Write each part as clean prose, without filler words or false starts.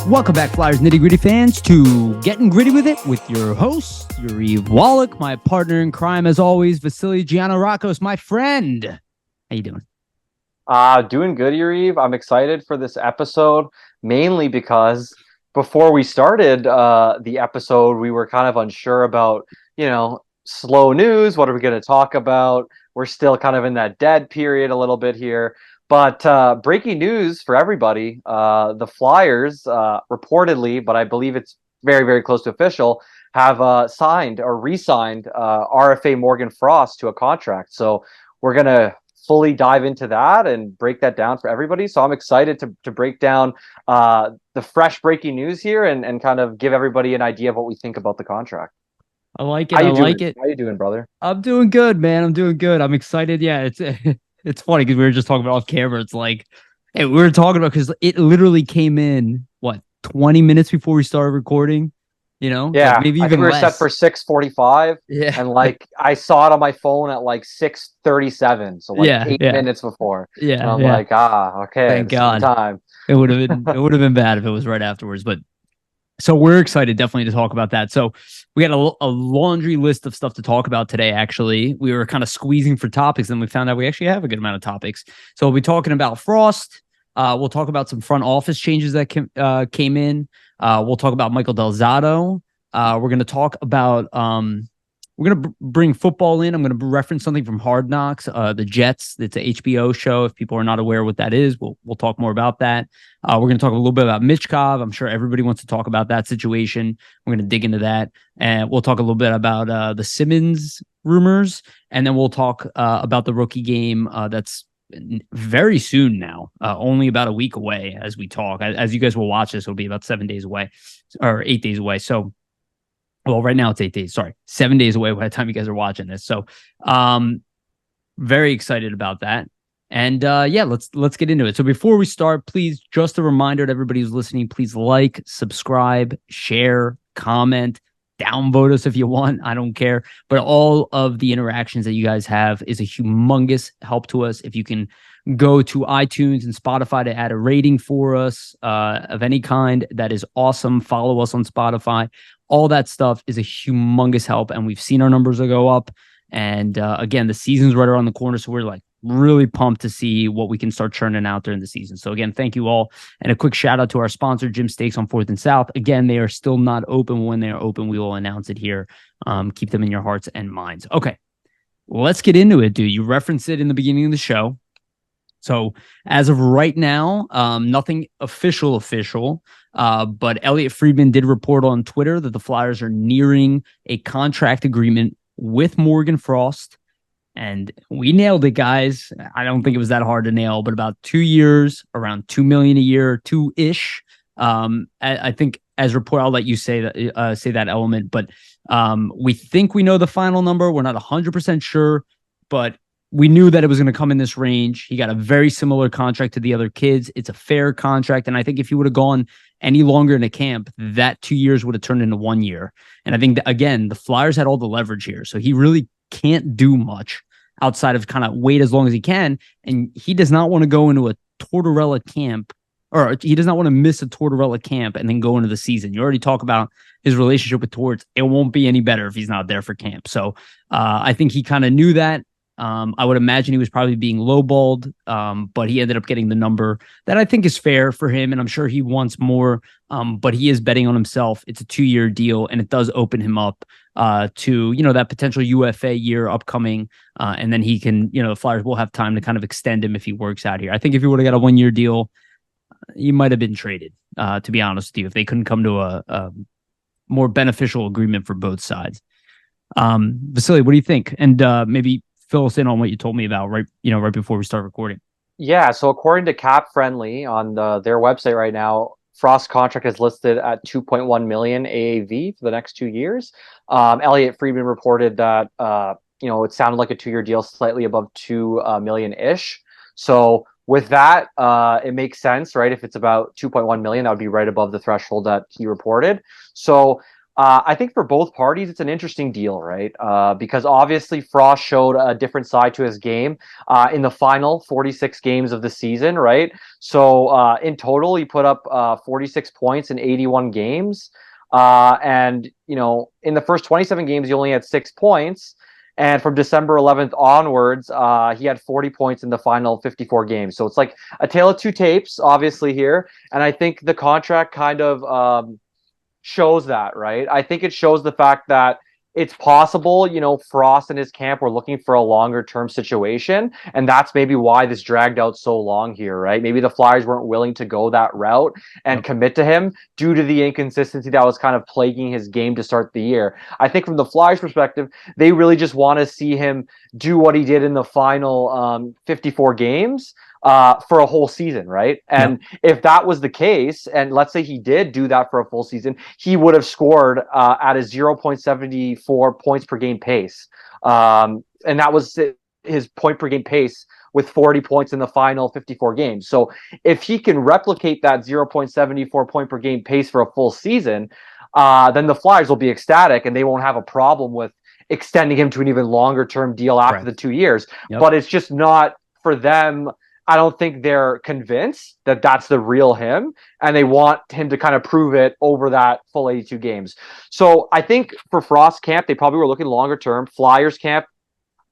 Welcome back, Flyers Nitty Gritty fans, to Getting Gritty with It with your host, Yariv, Wolok, my partner in crime, as always, Vasili, Gianarakos, my friend. How you doing? Doing good, Yariv. I'm excited for this episode, mainly because before we started the episode, we were kind of unsure about, slow news. What are we going to talk about? We're still kind of in that dead period a little bit here. But breaking news for everybody, the Flyers reportedly, but I believe it's very, very close to official, have signed or re-signed RFA Morgan Frost to a contract. So we're going to fully dive into that and break that down for everybody. So I'm excited to break down the fresh breaking news here and kind of give everybody an idea of what we think about the contract. I like it. I like it. How you doing, brother? I'm doing good, man. I'm doing good. I'm excited. Yeah, it's it's funny because we were just talking about off camera. It's like, hey, we were talking about because it literally came in, 20 minutes before we started recording? Yeah, like maybe I think even we were less. set for 6:45. Yeah. And I saw it on my phone at 6:37, so Yeah. 8 minutes before. And Yeah. I'm Yeah. okay, Thank this is the God. time. It would have been bad if it was right afterwards, but so we're excited definitely to talk about that. So we got a laundry list of stuff to talk about today. Actually, we were kind of squeezing for topics, and we found out we actually have a good amount of topics. So we'll be talking about Frost. We'll talk about some front office changes that came in. We'll talk about Michael Del Zotto. We're going to talk about we're going to bring football in. I'm going to reference something from Hard Knocks, the Jets. It's an HBO show. If people are not aware what that is, we'll talk more about that. We're going to talk a little bit about Michkov. I'm sure everybody wants to talk about that situation. We're going to dig into that. And we'll talk a little bit about the Simmonds rumors. And then we'll talk about the rookie game that's very soon now, only about a week away as we talk. As you guys will watch this, it'll be about 7 days away or 8 days away. So, well, right now it's 8 days. Sorry, 7 days away by the time you guys are watching this. So, very excited about that. And yeah, let's get into it. So before we start, please, just a reminder to everybody who's listening, please like, subscribe, share, comment, downvote us if you want. I don't care. But all of the interactions that you guys have is a humongous help to us. If you can go to iTunes and Spotify to add a rating for us of any kind, that is awesome. Follow us on Spotify. All that stuff is a humongous help. And we've seen our numbers go up. And again, the season's right around the corner. So we're really pumped to see what we can start churning out during the season. So again, thank you all. And a quick shout out to our sponsor, Jim Steaks on 4th and South. Again, they are still not open. When they are open, we will announce it here. Keep them in your hearts and minds. Okay, let's get into it, dude. You referenced it in the beginning of the show. So as of right now, nothing official, but Elliot Friedman did report on Twitter that the Flyers are nearing a contract agreement with Morgan Frost. And we nailed it, guys. I don't think it was that hard to nail, but about 2 years, around $2 million a year, 2-ish. I think as report, I'll let you say that element, but we think we know the final number. We're not 100% sure, but we knew that it was going to come in this range. He got a very similar contract to the other kids. It's a fair contract. And I think if he would have gone any longer in a camp, that 2 years would have turned into 1 year. And I think that, again, the Flyers had all the leverage here. So he really can't do much outside of kind of wait as long as he can. And he does not want to go into a Tortorella camp, or he does not want to miss a Tortorella camp and then go into the season. You already talk about his relationship with Torts. It won't be any better if he's not there for camp. So I think he kind of knew that. I would imagine he was probably being lowballed, but he ended up getting the number that I think is fair for him, and I'm sure he wants more, but he is betting on himself. It's a 2-year deal, and it does open him up to, that potential UFA year upcoming, and then he can, the Flyers will have time to kind of extend him if he works out here. I think if he would have got a 1-year deal, he might have been traded, to be honest with you, if they couldn't come to a more beneficial agreement for both sides. Vasili, what do you think? And maybe fill us in on what you told me about right before we start recording. Yeah, so according to Cap Friendly on their website right now, Frost's contract is listed at 2.1 million AAV for the next 2 years. Elliot Friedman reported that it sounded like a 2-year deal, slightly above 2 million-ish. So with that, it makes sense, right? If it's about 2.1 million, that would be right above the threshold that he reported. So I think for both parties, it's an interesting deal, right? Because obviously Frost showed a different side to his game in the final 46 games of the season, right? So in total, he put up 46 points in 81 games. And, in the first 27 games, he only had 6 points. And from December 11th onwards, he had 40 points in the final 54 games. So it's like a tale of two tapes, obviously, here. And I think the contract kind of shows that, right? I think it shows the fact that it's possible, Frost and his camp were looking for a longer term situation. And that's maybe why this dragged out so long here, right? Maybe the Flyers weren't willing to go that route and commit to him due to the inconsistency that was kind of plaguing his game to start the year. I think from the Flyers' perspective, they really just want to see him do what he did in the final 54 games for a whole season, right? And if that was the case, and let's say he did do that for a full season, he would have scored at a 0.74 points per game pace. And that was his point per game pace with 40 points in the final 54 games. So if he can replicate that 0.74 point per game pace for a full season, then the Flyers will be ecstatic and they won't have a problem with extending him to an even longer term deal after the 2 years. But it's just not for them. I don't think they're convinced that that's the real him, and they want him to kind of prove it over that full 82 games. So I think for Frost camp, they probably were looking longer term. Flyers camp,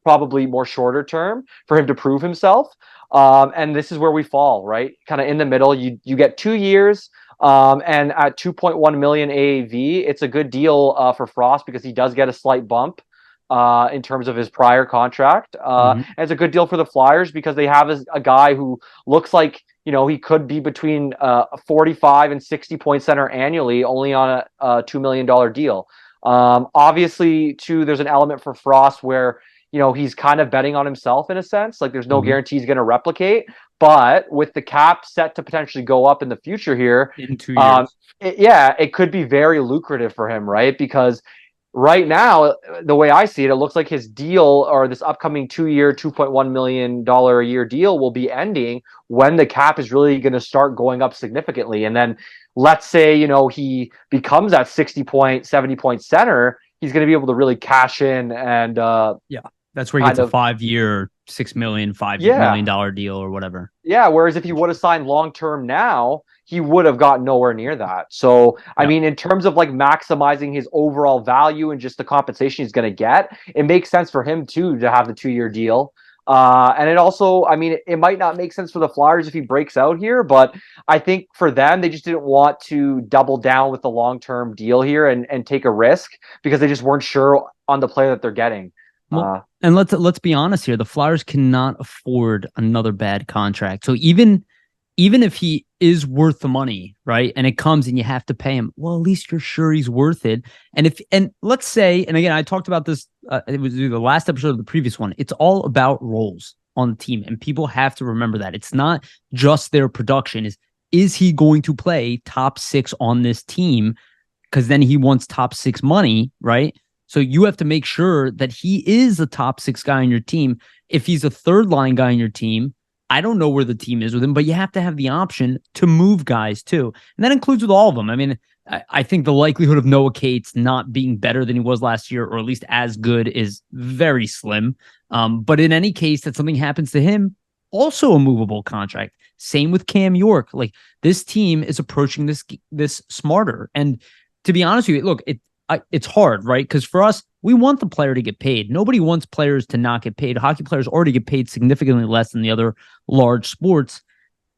probably more shorter term for him to prove himself. And this is where we fall, right? Kind of in the middle. You get 2 years. And at 2.1 million AAV, it's a good deal for Frost because he does get a slight bump in terms of his prior contract. And it's a good deal for the Flyers because they have a guy who looks like, he could be between a 45 and 60 point center annually, only on a $2 million deal. Obviously, too, there's an element for Frost where, he's kind of betting on himself in a sense. Like there's no guarantee he's going to replicate. But with the cap set to potentially go up in the future here, in 2 years, it could be very lucrative for him, right? Because right now, the way I see it, it looks like his deal or this upcoming 2-year, $2.1 million a year deal will be ending when the cap is really going to start going up significantly. And then let's say, he becomes that 60 point, 70 point center, he's going to be able to really cash in and that's where he gets a 5-year, $6 million, $5 million deal or whatever. Yeah. Whereas if he would have signed long term now, he would have gotten nowhere near that. So, I mean, in terms of like maximizing his overall value and just the compensation he's going to get, it makes sense for him too to have the 2-year deal. And it also, I mean, it might not make sense for the Flyers if he breaks out here, but I think for them, they just didn't want to double down with the long-term deal here and take a risk because they just weren't sure on the player that they're getting. Well, and let's be honest here, the Flyers cannot afford another bad contract. So even if he is worth the money, right, and it comes and you have to pay him, well, at least you're sure he's worth it. And let's say, and again, I talked about this, it was the last episode of the previous one. It's all about roles on the team, and people have to remember that it's not just their production. Is he going to play top 6 on this team? Because then he wants top 6 money, right? So you have to make sure that he is a top 6 guy on your team. If he's a third line guy on your team, I don't know where the team is with him, but you have to have the option to move guys too. And that includes with all of them. I mean, I think the likelihood of Noah Cates not being better than he was last year, or at least as good, is very slim. But in any case, that something happens to him, also a movable contract. Same with Cam York. Like, this team is approaching this smarter. And to be honest with you, look, it's hard, right? Because for us, we want the player to get paid. Nobody wants players to not get paid. Hockey players already get paid significantly less than the other large sports,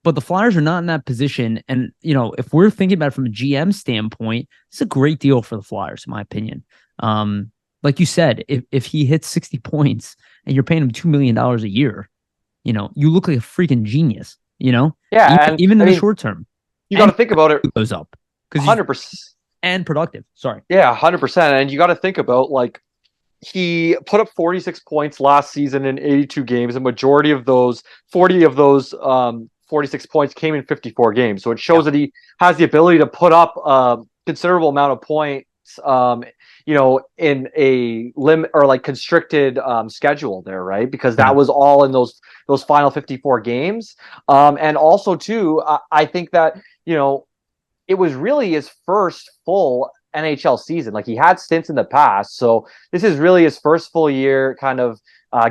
but the Flyers are not in that position. And, if we're thinking about it from a GM standpoint, it's a great deal for the Flyers, in my opinion. Like you said, if he hits 60 points and you're paying him $2 million a year, you look like a freaking genius, Yeah. Even in the short term. You got to think about it. It goes up. 100%. And productive. Sorry. Yeah, 100%. And you got to think about, like, he put up 46 points last season in 82 games. A majority of those, 40 of those 46 points came in 54 games. So it shows that he has the ability to put up a considerable amount of points, in a limit or like constricted schedule there, right? Because that was all in those final 54 games. And also too, I think that, it was really his first full NHL season. Like, he had stints in the past, so this is really his first full year, kind of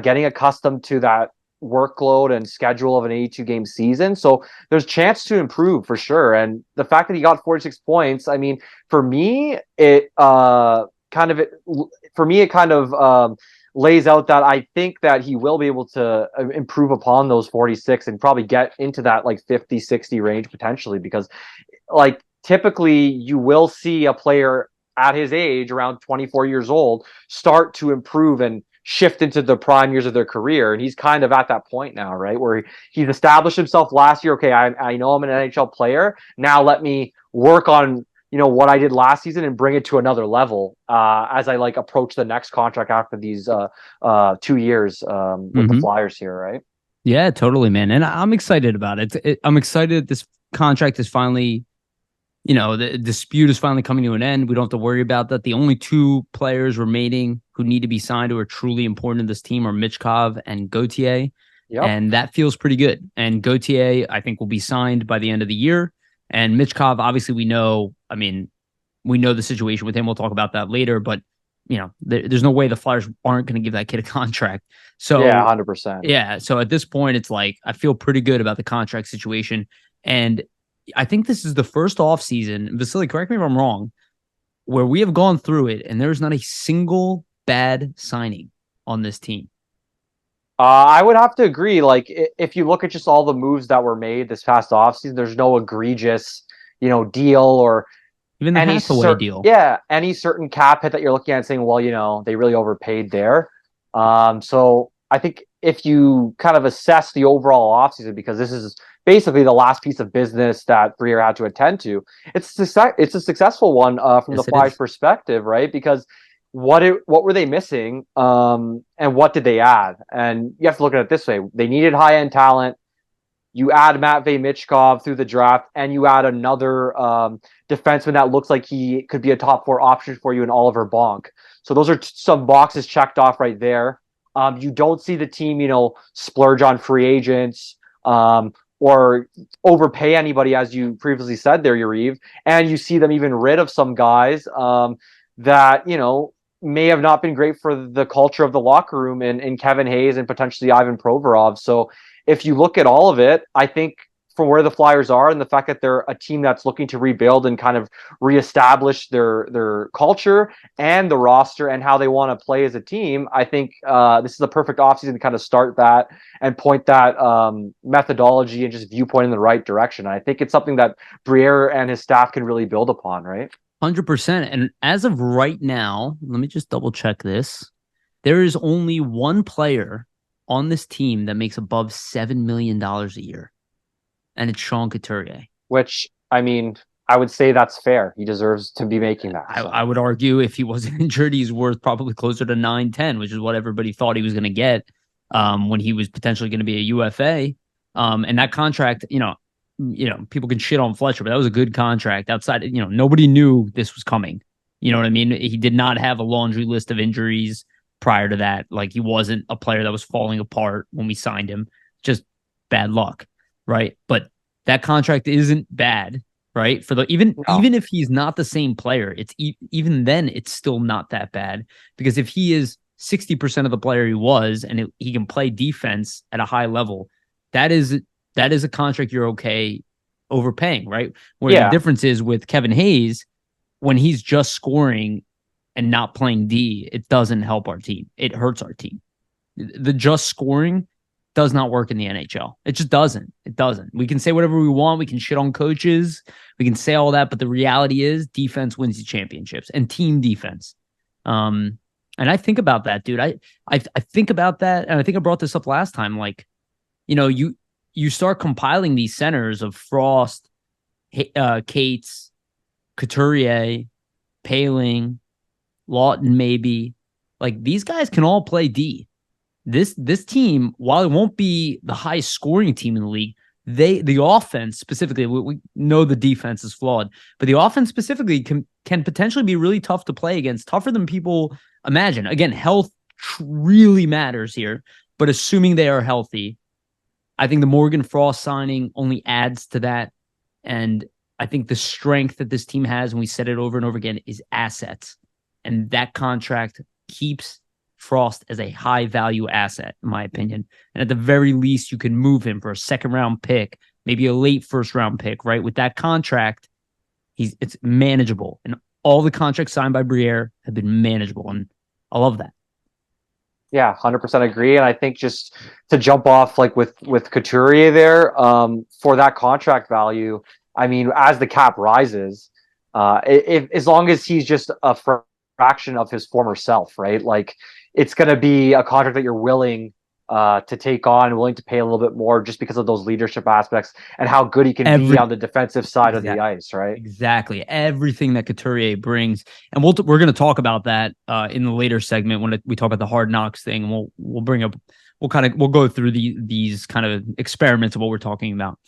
getting accustomed to that workload and schedule of an 82 game season. So there's chance to improve for sure. And the fact that he got 46 points, I mean, for me, it kind of lays out that I think that he will be able to improve upon those 46 and probably get into that like 50, 60 range potentially, because like typically you will see a player at his age, around 24 years old, start to improve and shift into the prime years of their career. And he's kind of at that point now, right? Where he's established himself last year. Okay, I know I'm an NHL player. Now let me work on, what I did last season and bring it to another level as I like approach the next contract after these 2 years with the Flyers here, right? Yeah, totally, man. And I'm excited about it. I'm excited that this contract is finally, the dispute is finally coming to an end. We don't have to worry about that. The only two players remaining who need to be signed who are truly important in this team are Michkov and Gauthier. Yep. And that feels pretty good. And Gauthier, I think, will be signed by the end of the year. And Michkov, obviously, we know the situation with him. We'll talk about that later. But, there's no way the Flyers aren't going to give that kid a contract. So, yeah, 100%. Yeah. So at this point, it's like I feel pretty good about the contract situation. And I think this is the first offseason, Vasili, correct me if I'm wrong, where we have gone through it and there's not a single bad signing on this team. I would have to agree. Like, if you look at just all the moves that were made this past offseason, there's no egregious, deal or even the Hathaway deal. Yeah, any certain cap hit that you're looking at and saying, well, they really overpaid there. So I think if you kind of assess the overall offseason, because this is basically the last piece of business that Briere had to attend to, it's a successful one from the Flyers' perspective, right? Because what were they missing, and what did they add? And you have to look at it this way: they needed high-end talent. You add Matvei Michkov through the draft, and you add another defenseman that looks like he could be a top 4 option for you in Oliver Bonk. So those are some boxes checked off right there. You don't see the team, splurge on free agents or overpay anybody, as you previously said there, Yariv. And you see them even rid of some guys that, may have not been great for the culture of the locker room in Kevin Hayes and potentially Ivan Provorov. So if you look at all of it, I think from where the Flyers are and the fact that they're a team that's looking to rebuild and kind of reestablish their culture and the roster and how they want to play as a team, I think this is a perfect offseason to kind of start that and point that methodology and just viewpoint in the right direction. And I think it's something that Briere and his staff can really build upon, right? 100%. And as of right now, let me just double check this. There is only one player on this team that makes above $7 million a year, and it's Sean Couturier. Which, I mean, I would say that's fair. He deserves to be making that. I would argue if he wasn't injured, he's worth probably closer to 9-10, which is what everybody thought he was going to get when he was potentially going to be a UFA. And that contract, people can shit on Fletcher, but that was a good contract. Outside, nobody knew this was coming. You know what I mean? He did not have a laundry list of injuries prior to that. Like, he wasn't a player that was falling apart when we signed him. Just bad luck, right? But that contract isn't bad, right? Even if he's not the same player, it's even then it's still not that bad, because if he is 60% of the player he was and he can play defense at a high level, that is a contract you're okay overpaying, right? Where the difference is with Kevin Hayes, when he's just scoring and not playing D, it doesn't help our team. It hurts our team. The just scoring does not work in the NHL. It just doesn't. It doesn't. We can say whatever we want. We can shit on coaches. We can say all that. But the reality is defense wins you championships, and team defense. And I think about that, dude. I think about that. And I think I brought this up last time. Like, you start compiling these centers of Frost, Cates, Couturier, Paling, Lawton, maybe. Like, these guys can all play D. This team, while it won't be the highest scoring team in the league, the offense specifically, we know the defense is flawed, but the offense specifically can potentially be really tough to play against, tougher than people imagine. Again, health really matters here, but assuming they are healthy, I think the Morgan Frost signing only adds to that. And I think the strength that this team has, and we said it over and over again, is assets. And that contract keeps Frost as a high value asset, in my opinion. And at the very least, you can move him for a second round pick, maybe a late first round pick, right? With that contract, it's manageable. And all the contracts signed by Briere have been manageable. And I love that. Yeah, 100% agree. And I think just to jump off like with Couturier there, for that contract value, I mean, as the cap rises, if as long as he's just a fraction of his former self, right? Like it's going to be a contract that you're willing to take on, willing to pay a little bit more just because of those leadership aspects and how good he can be on the defensive side of the ice, right? Exactly. Everything that Couturier brings. And we're going to talk about that in the later segment when we talk about the Hard Knocks thing. And we'll bring up, we'll go through these kind of experiments of what we're talking about.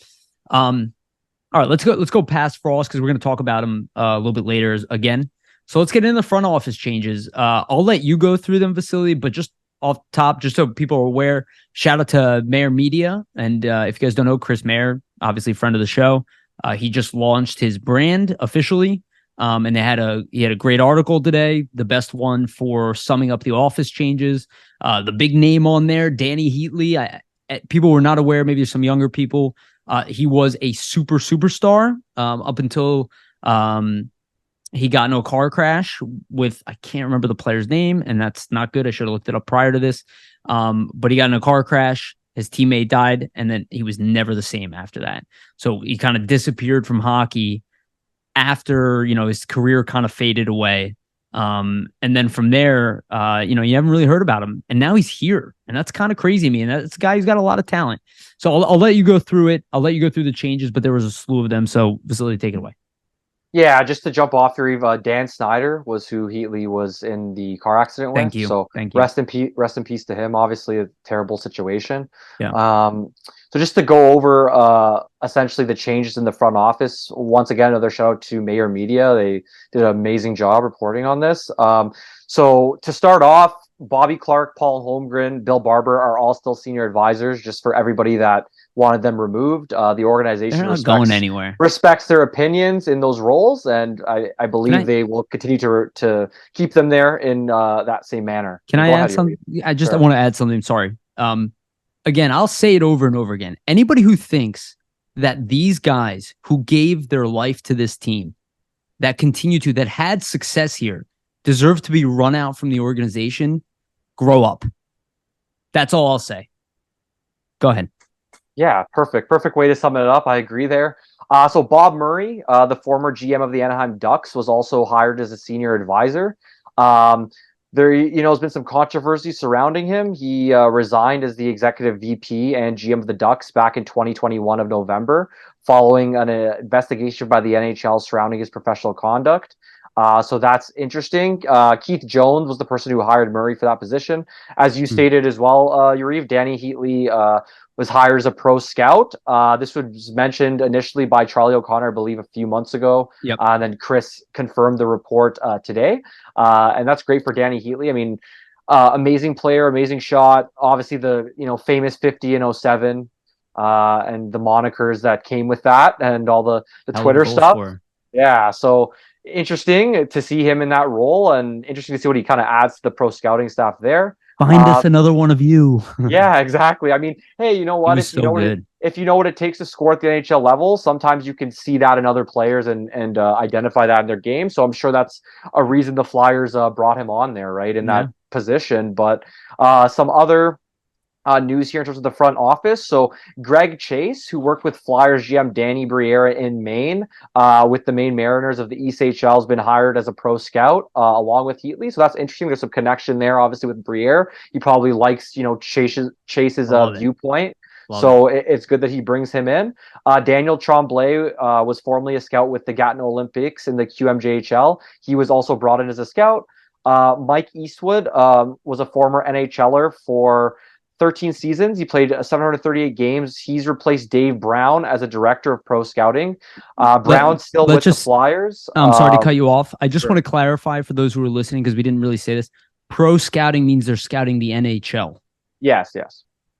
All right, let's go past Frost because we're going to talk about him a little bit later again. So let's get into the front office changes. I'll let you go through them, Vasili, but just off top, just so people are aware, shout out to Mayor Media. And if you guys don't know, Chris Mayer, obviously friend of the show, he just launched his brand officially. And he had a great article today, the best one for summing up the office changes. The big name on there, Danny Heatley. People were not aware, maybe some younger people. He was a superstar up until he got into a car crash with, I can't remember the player's name, and that's not good. I should have looked it up prior to this. But he got in a car crash. His teammate died, and then he was never the same after that. So he kind of disappeared from hockey after, his career kind of faded away. And then from there, you haven't really heard about him. And now he's here. And that's kind of crazy to me. And that's a guy who's got a lot of talent. So I'll let you go through it. I'll let you go through the changes, but there was a slew of them. So Vasili, take it away. Yeah, just to jump off here, Dan Snyder was who Heatley was in the car accident with. Thank you. So Thank you. Rest in peace to him. Obviously, a terrible situation. Yeah. So just to go over essentially the changes in the front office. Once again, another shout out to Mayor Media. They did an amazing job reporting on this. So to start off, Bobby Clark, Paul Holmgren, Bill Barber are all still senior advisors. Just for everybody that wanted them removed, the organization respects their opinions in those roles, and I believe they will continue to keep them there in that same manner. Can I add something? I want to add something. Sorry. Again, I'll say it over and over again. Anybody who thinks that these guys who gave their life to this team, that had success here, deserve to be run out from the organization, grow up. That's all I'll say. Go ahead. Yeah, perfect way to sum it up. I agree there. So Bob Murray, the former GM of the Anaheim Ducks, was also hired as a senior advisor. There, has been some controversy surrounding him. He resigned as the executive VP and GM of the Ducks back in 2021 of November, following an investigation by the NHL surrounding his professional conduct. So that's interesting. Keith Jones was the person who hired Murray for that position. As you stated as well, Yariv, Danny Heatley was hired as a pro scout. This was mentioned initially by Charlie O'Connor, I believe, a few months ago. Yep. And then Chris confirmed the report today. And that's great for Danny Heatley. I mean, amazing player, amazing shot. Obviously, the famous 50 and 07 and the monikers that came with that and all the Twitter stuff. Yeah, so interesting to see him in that role, and interesting to see what he kind of adds to the pro scouting staff there. Find us another one of you. Yeah, exactly. I mean, hey, you know what? If you know what it takes to score at the NHL level, sometimes you can see that in other players and identify that in their game. So I'm sure that's a reason the Flyers brought him on there, right, in that position. But some other news here in terms of the front office. So Greg Chase, who worked with Flyers GM Danny Briere in Maine with the Maine Mariners of the East HL, has been hired as a pro scout along with Heatley. So that's interesting. There's some connection there, obviously, with Briere. He probably likes, Chase's viewpoint. It's good that he brings him in. Daniel Tremblay was formerly a scout with the Gatineau Olympics in the QMJHL. He was also brought in as a scout. Mike Eastwood was a former NHLer for 13 seasons. He played 738 games. He's replaced Dave Brown as a director of pro scouting. Brown's still with the Flyers. I'm sorry to cut you off. I just want to clarify for those who are listening, because we didn't really say this. Pro scouting means they're scouting the NHL. Yes.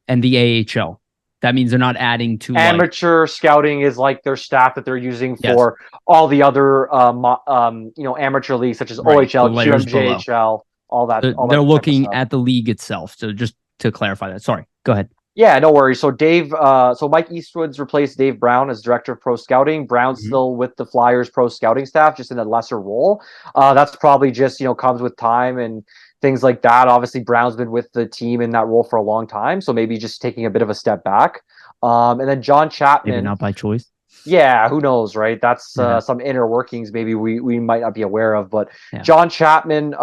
And the AHL. That means they're not adding to Amateur scouting is like their staff that they're using yes, for all the other amateur leagues such as right, the OHL, layers below. QMJHL, all They're that type of looking stuff. at the league itself. So just to clarify that. Sorry, go ahead. Yeah, no worries. So Mike Eastwood's replaced Dave Brown as director of pro scouting. Brown's Mhm. still with the Flyers pro scouting staff, just in a lesser role. That's probably just comes with time and things like that. Obviously, Brown's been with the team in that role for a long time, so maybe just taking a bit of a step back. And then John Maybe Chapman. not by choice. Yeah, who knows, right? That's Yeah, some inner workings maybe we might not be aware of. But yeah. John Chapman,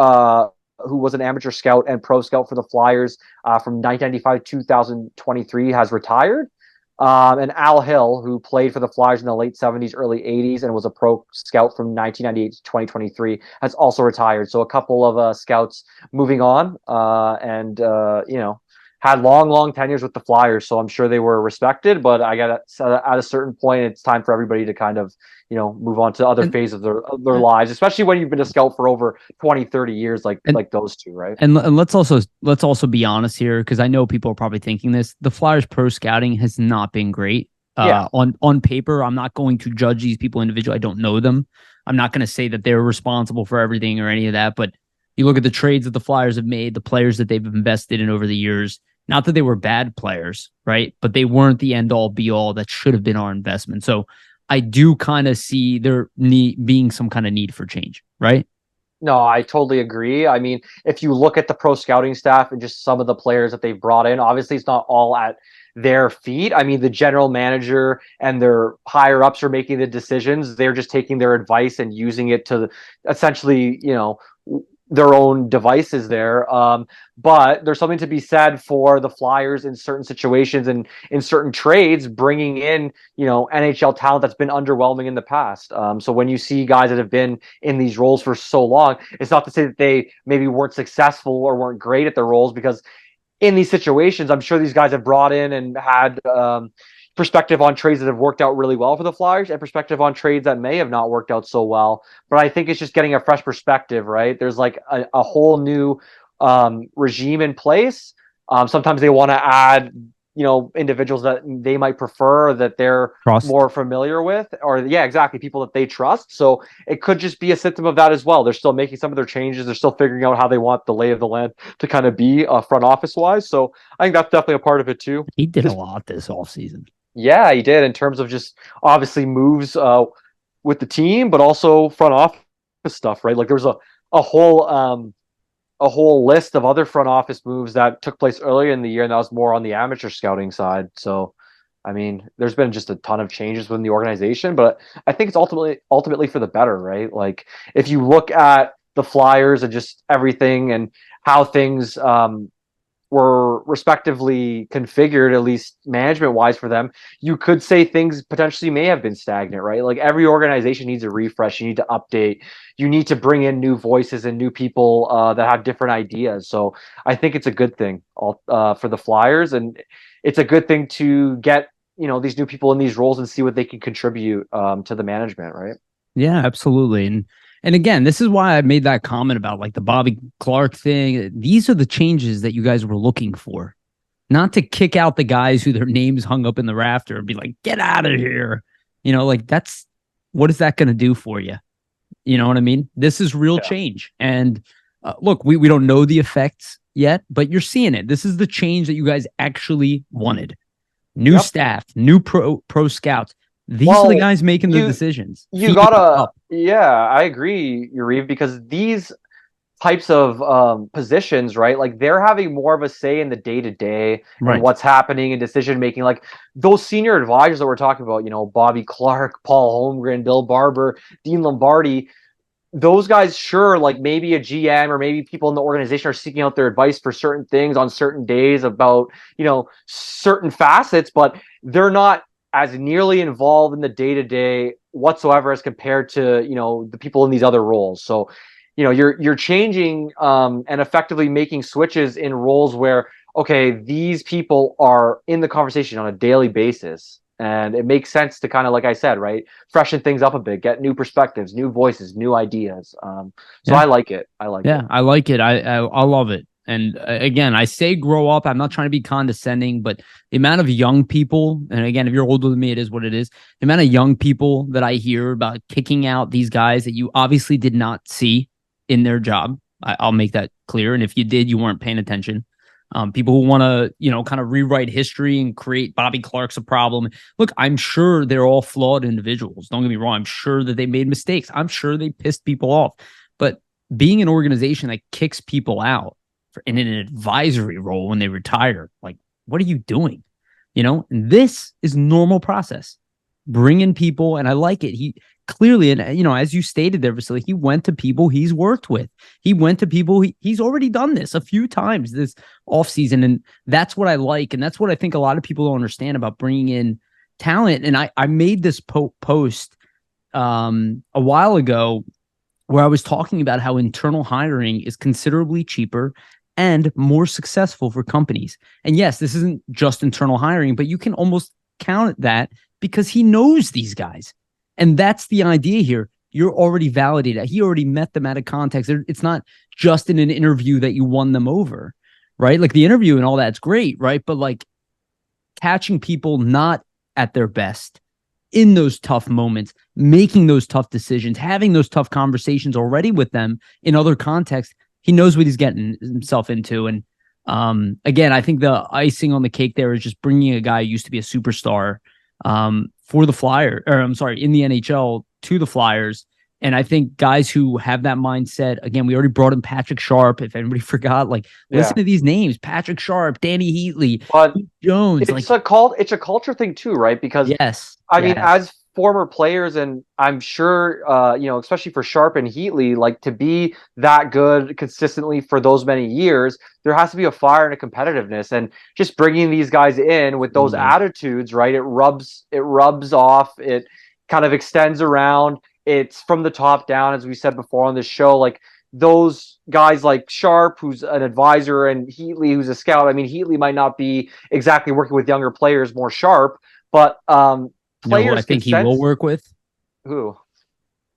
who was an amateur scout and pro scout for the Flyers from 1995 to 2023, has retired. And Al Hill, who played for the Flyers in the late 70s, early 80s, and was a pro scout from 1998 to 2023, has also retired. So a couple of scouts moving on, and had long tenures with the Flyers, so I'm sure they were respected. But I got at a certain point, it's time for everybody to kind of move on to other And, phases of their lives, especially when you've been a scout for over 20, 30 years, like those two, right? and let's also be honest here, because I know people are probably thinking this. The Flyers pro scouting has not been great. Yeah. On paper, I'm not going to judge these people individually. I don't know them. I'm not going to say that they're responsible for everything or any of that. But you look at the trades that the Flyers have made, the players that they've invested in over the years. Not that they were bad players, right? But they weren't the end all be all that should have been our investment. So I do kind of see there being some kind of need for change, right? No, I totally agree. I mean, if you look at the pro scouting staff and just some of the players that they've brought in, obviously it's not all at their feet. I mean, the general manager and their higher ups are making the decisions. They're just taking their advice and using it to essentially, their own devices there. But there's something to be said for the Flyers in certain situations and in certain trades, bringing in, NHL talent that's been underwhelming in the past. So when you see guys that have been in these roles for so long, it's not to say that they maybe weren't successful or weren't great at their roles, because in these situations, I'm sure these guys have brought in and had perspective on trades that have worked out really well for the Flyers and perspective on trades that may have not worked out so well. But I think it's just getting a fresh perspective, right? There's like a whole new regime in place. Sometimes they want to add, individuals that they might prefer, that they're Trust. more familiar with, or yeah, exactly, people that they trust. So it could just be a symptom of that as well. They're still making some of their changes. They're still figuring out how they want the lay of the land to kind of be front office wise. So I think that's definitely a part of it too. He did a lot this offseason. Yeah, he did, in terms of just obviously moves with the team, but also front office stuff, right? Like there was a whole list of other front office moves that took place earlier in the year, and that was more on the amateur scouting side. So, I mean, there's been just a ton of changes within the organization, but I think it's ultimately for the better, right? Like if you look at the Flyers and just everything and how things were respectively configured, at least management wise for them, you could say things potentially may have been stagnant, right? Like every organization needs a refresh. You need to update. You need to bring in new voices and new people that have different ideas. So I think it's a good thing for the Flyers, and it's a good thing to get these new people in these roles and see what they can contribute to the management, right? Yeah, absolutely. And again, this is why I made that comment about like the Bobby Clark thing. These are the changes that you guys were looking for, not to kick out the guys who their names hung up in the rafter and be like, get out of here. Like what is that going to do for you? You know what I mean? This is real change. And look, we don't know the effects yet, but you're seeing it. This is the change that you guys actually wanted. New staff, new pro scouts. These are the guys making the decisions. Yeah, I agree, Yariv, because these types of positions, right? Like they're having more of a say in the day to day and what's happening in decision making. Like those senior advisors that we're talking about, Bobby Clark, Paul Holmgren, Bill Barber, Dean Lombardi. Those guys, sure, like maybe a GM or maybe people in the organization are seeking out their advice for certain things on certain days about, certain facets, but they're not as nearly involved in the day-to-day whatsoever as compared to, the people in these other roles. So, you're changing and effectively making switches in roles where, okay, these people are in the conversation on a daily basis. And it makes sense to kind of, like I said, right, freshen things up a bit, get new perspectives, new voices, new ideas. So I like it. I like it. I like it. I love it. And again, I say grow up. I'm not trying to be condescending, but the amount of young people, and again, if you're older than me, it is what it is. The amount of young people that I hear about kicking out these guys that you obviously did not see in their job. I'll make that clear. And if you did, you weren't paying attention. People who want to, kind of rewrite history and create Bobby Clark's a problem. Look, I'm sure they're all flawed individuals. Don't get me wrong. I'm sure that they made mistakes. I'm sure they pissed people off. But being an organization that kicks people out in an advisory role when they retire, like, what are you doing? And this is normal process. Bring in people, and I like it. He clearly, and as you stated there, Vasili, he went to people he's worked with. He went to people he's already done this a few times this offseason, and that's what I like, and that's what I think a lot of people don't understand about bringing in talent. And I made this post a while ago where I was talking about how internal hiring is considerably cheaper and more successful for companies. And yes, this isn't just internal hiring, but you can almost count that because he knows these guys. And that's the idea here. You're already validated. He already met them out of context. It's not just in an interview that you won them over, right? Like the interview and all that's great, right? But like catching people not at their best in those tough moments, making those tough decisions, having those tough conversations already with them in other contexts, he knows what he's getting himself into. And again, I think the icing on the cake there is just bringing a guy who used to be a superstar for the Flyers, or I'm sorry, in the NHL to the Flyers. And I think guys who have that mindset, again, we already brought in Patrick Sharp. If anybody forgot, listen to these names: Patrick Sharp, Danny Heatley, Jones. It's a culture thing too, right? Because I mean, as former players, and I'm sure, especially for Sharp and Heatley, like to be that good consistently for those many years, there has to be a fire and a competitiveness. And just bringing these guys in with those attitudes, right? It rubs off. It kind of extends around. It's from the top down, as we said before on this show. Like those guys like Sharp, who's an advisor, and Heatley, who's a scout. I mean, Heatley might not be exactly working with younger players, more Sharp, but players I think he will work with who?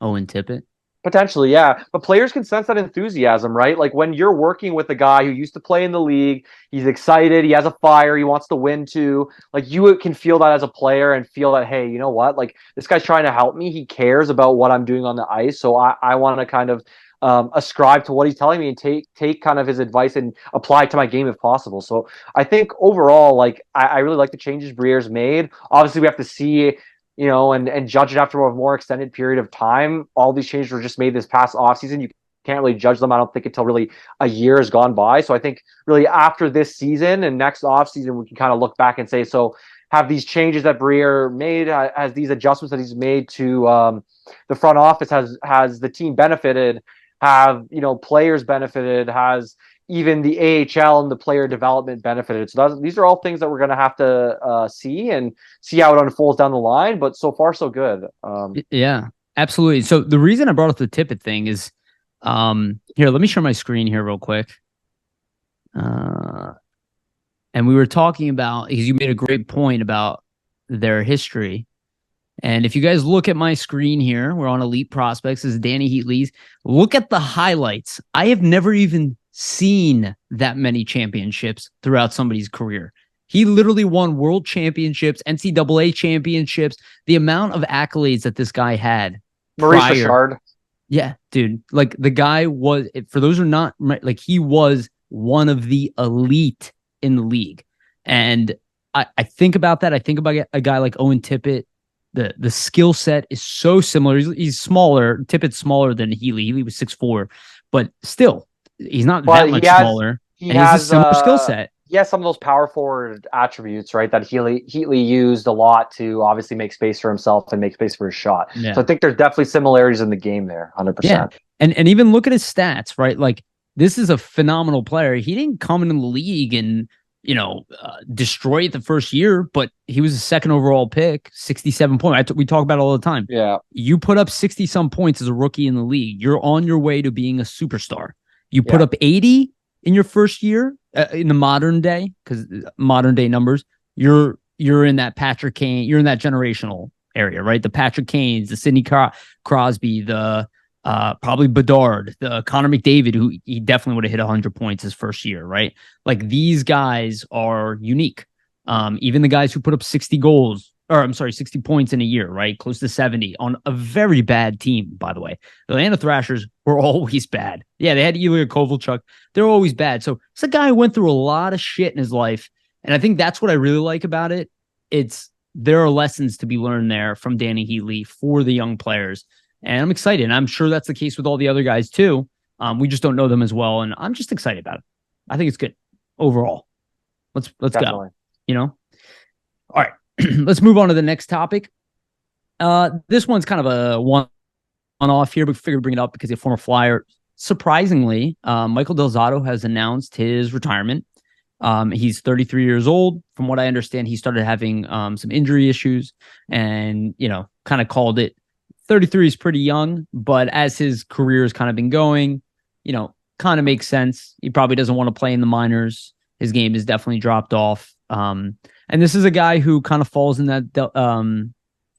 Owen Tippett. Potentially, yeah. But players can sense that enthusiasm, right? Like when you're working with a guy who used to play in the league, he's excited, he has a fire, he wants to win too. Like you can feel that as a player and feel that, hey, you know what? Like this guy's trying to help me. He cares about what I'm doing on the ice. So I want to kind of ascribe to what he's telling me and take kind of his advice and apply it to my game if possible. So I think overall, like I really like the changes Briere's made. Obviously, we have to see, and judge it after a more extended period of time. All these changes were just made this past offseason. You can't really judge them, I don't think, until really a year has gone by. So I think really after this season and next offseason, we can kind of look back and say, so have these changes that Briere made, has these adjustments that he's made to the front office, has the team benefited, have players benefited, has even the AHL and the player development benefited. So these are all things that we're going to have to see how it unfolds down the line. But so far, so good. Yeah, absolutely. So the reason I brought up the Tippett thing is, here, let me share my screen here real quick. And we were talking about, because you made a great point about their history. And if you guys look at my screen here, we're on Elite Prospects. This is Danny Heatley's. Look at the highlights. I have never even seen that many championships throughout somebody's career. He literally won world championships, NCAA championships, the amount of accolades that this guy had. Maurice Richard. Yeah, dude. Like the guy was, for those who are not, like he was one of the elite in the league. And I think about that. I think about a guy like Owen Tippett. The skill set is so similar. He's smaller. Tippett's smaller than Heatley. Heatley was 6'4", but still, he's not that much smaller. He has a similar skill set. He has some of those power forward attributes, right, that Heatley used a lot to obviously make space for himself and make space for his shot. Yeah. So I think there's definitely similarities in the game there, 100%. Yeah. And even look at his stats, right? Like this is a phenomenal player. He didn't come in the league and destroy it the first year, but he was a second overall pick, 67 points. We talk about it all the time. Yeah. You put up 60 some points as a rookie in the league. You're on your way to being a superstar. You put up 80 in your first year in the modern day, because modern day numbers, you're in that Patrick Kane, you're in that generational area, right? The Patrick Kanes, the Sidney Crosby, the Probably Bedard, Connor McDavid, who he definitely would have hit 100 points his first year, right? Like these guys are unique. Even the guys who put up 60 goals, or I'm sorry, 60 points in a year, right? Close to 70 on a very bad team, by the way. The Atlanta Thrashers were always bad. Yeah, they had Ilya Kovalchuk. They're always bad. So it's a guy who went through a lot of shit in his life. And I think that's what I really like about it. There are lessons to be learned there from Danny Heatley for the young players. And I'm excited. And I'm sure that's the case with all the other guys too. We just don't know them as well. And I'm just excited about it. I think it's good overall. Let's Definitely. go. You know? All right. Let's move on to the next topic. This one's kind of a one-off here, but figured to bring it up because he's a former Flyer. Surprisingly, Michael Del Zotto has announced his retirement. He's 33 years old. From what I understand, he started having some injury issues and, kind of called it. 33 is pretty young, but as his career has kind of been going, kind of makes sense. He probably doesn't want to play in the minors. His game has definitely dropped off. And this is a guy who kind of falls in that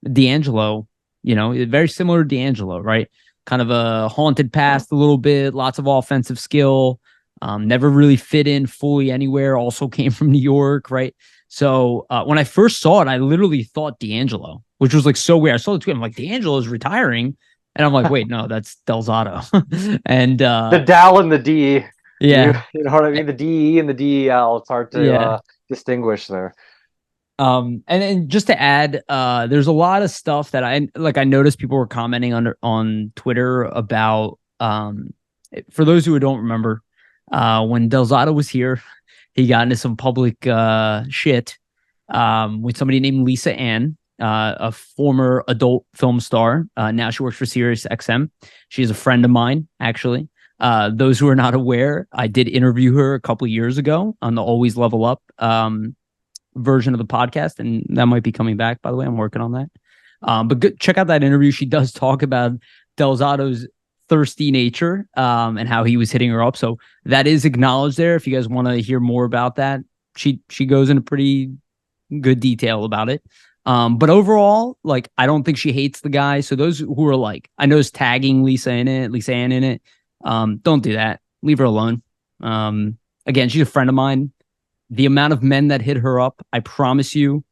D'Angelo, very similar to D'Angelo, right? Kind of a haunted past a little bit, lots of offensive skill, never really fit in fully anywhere, also came from New York, right? So when I first saw it, I literally thought D'Angelo, which was like so weird. I saw the tweet. I'm like, D'Angelo's retiring. And I'm like, wait, no, that's Del Zotto. And the Dal and the D. Yeah. You know what I mean? The DE and the DEL. It's hard to distinguish there. And just to add, there's a lot of stuff that I noticed people were commenting on Twitter about, for those who don't remember, when Del Zotto was here, he got into some public shit with somebody named Lisa Ann, a former adult film star. Now she works for Sirius XM. She is a friend of mine, actually. Those who are not aware, I did interview her a couple of years ago on the Always Level Up version of the podcast, and that might be coming back, by the way. I'm working on that. But check out that interview. She does talk about Del Zotto's thirsty nature and how he was hitting her up. So that is acknowledged there. If you guys want to hear more about that, she goes into pretty good detail about it. But overall, I don't think she hates the guy. So those who are I know is tagging Lisa Ann in it. Don't do that. Leave her alone. Again, she's a friend of mine. The amount of men that hit her up, I promise you,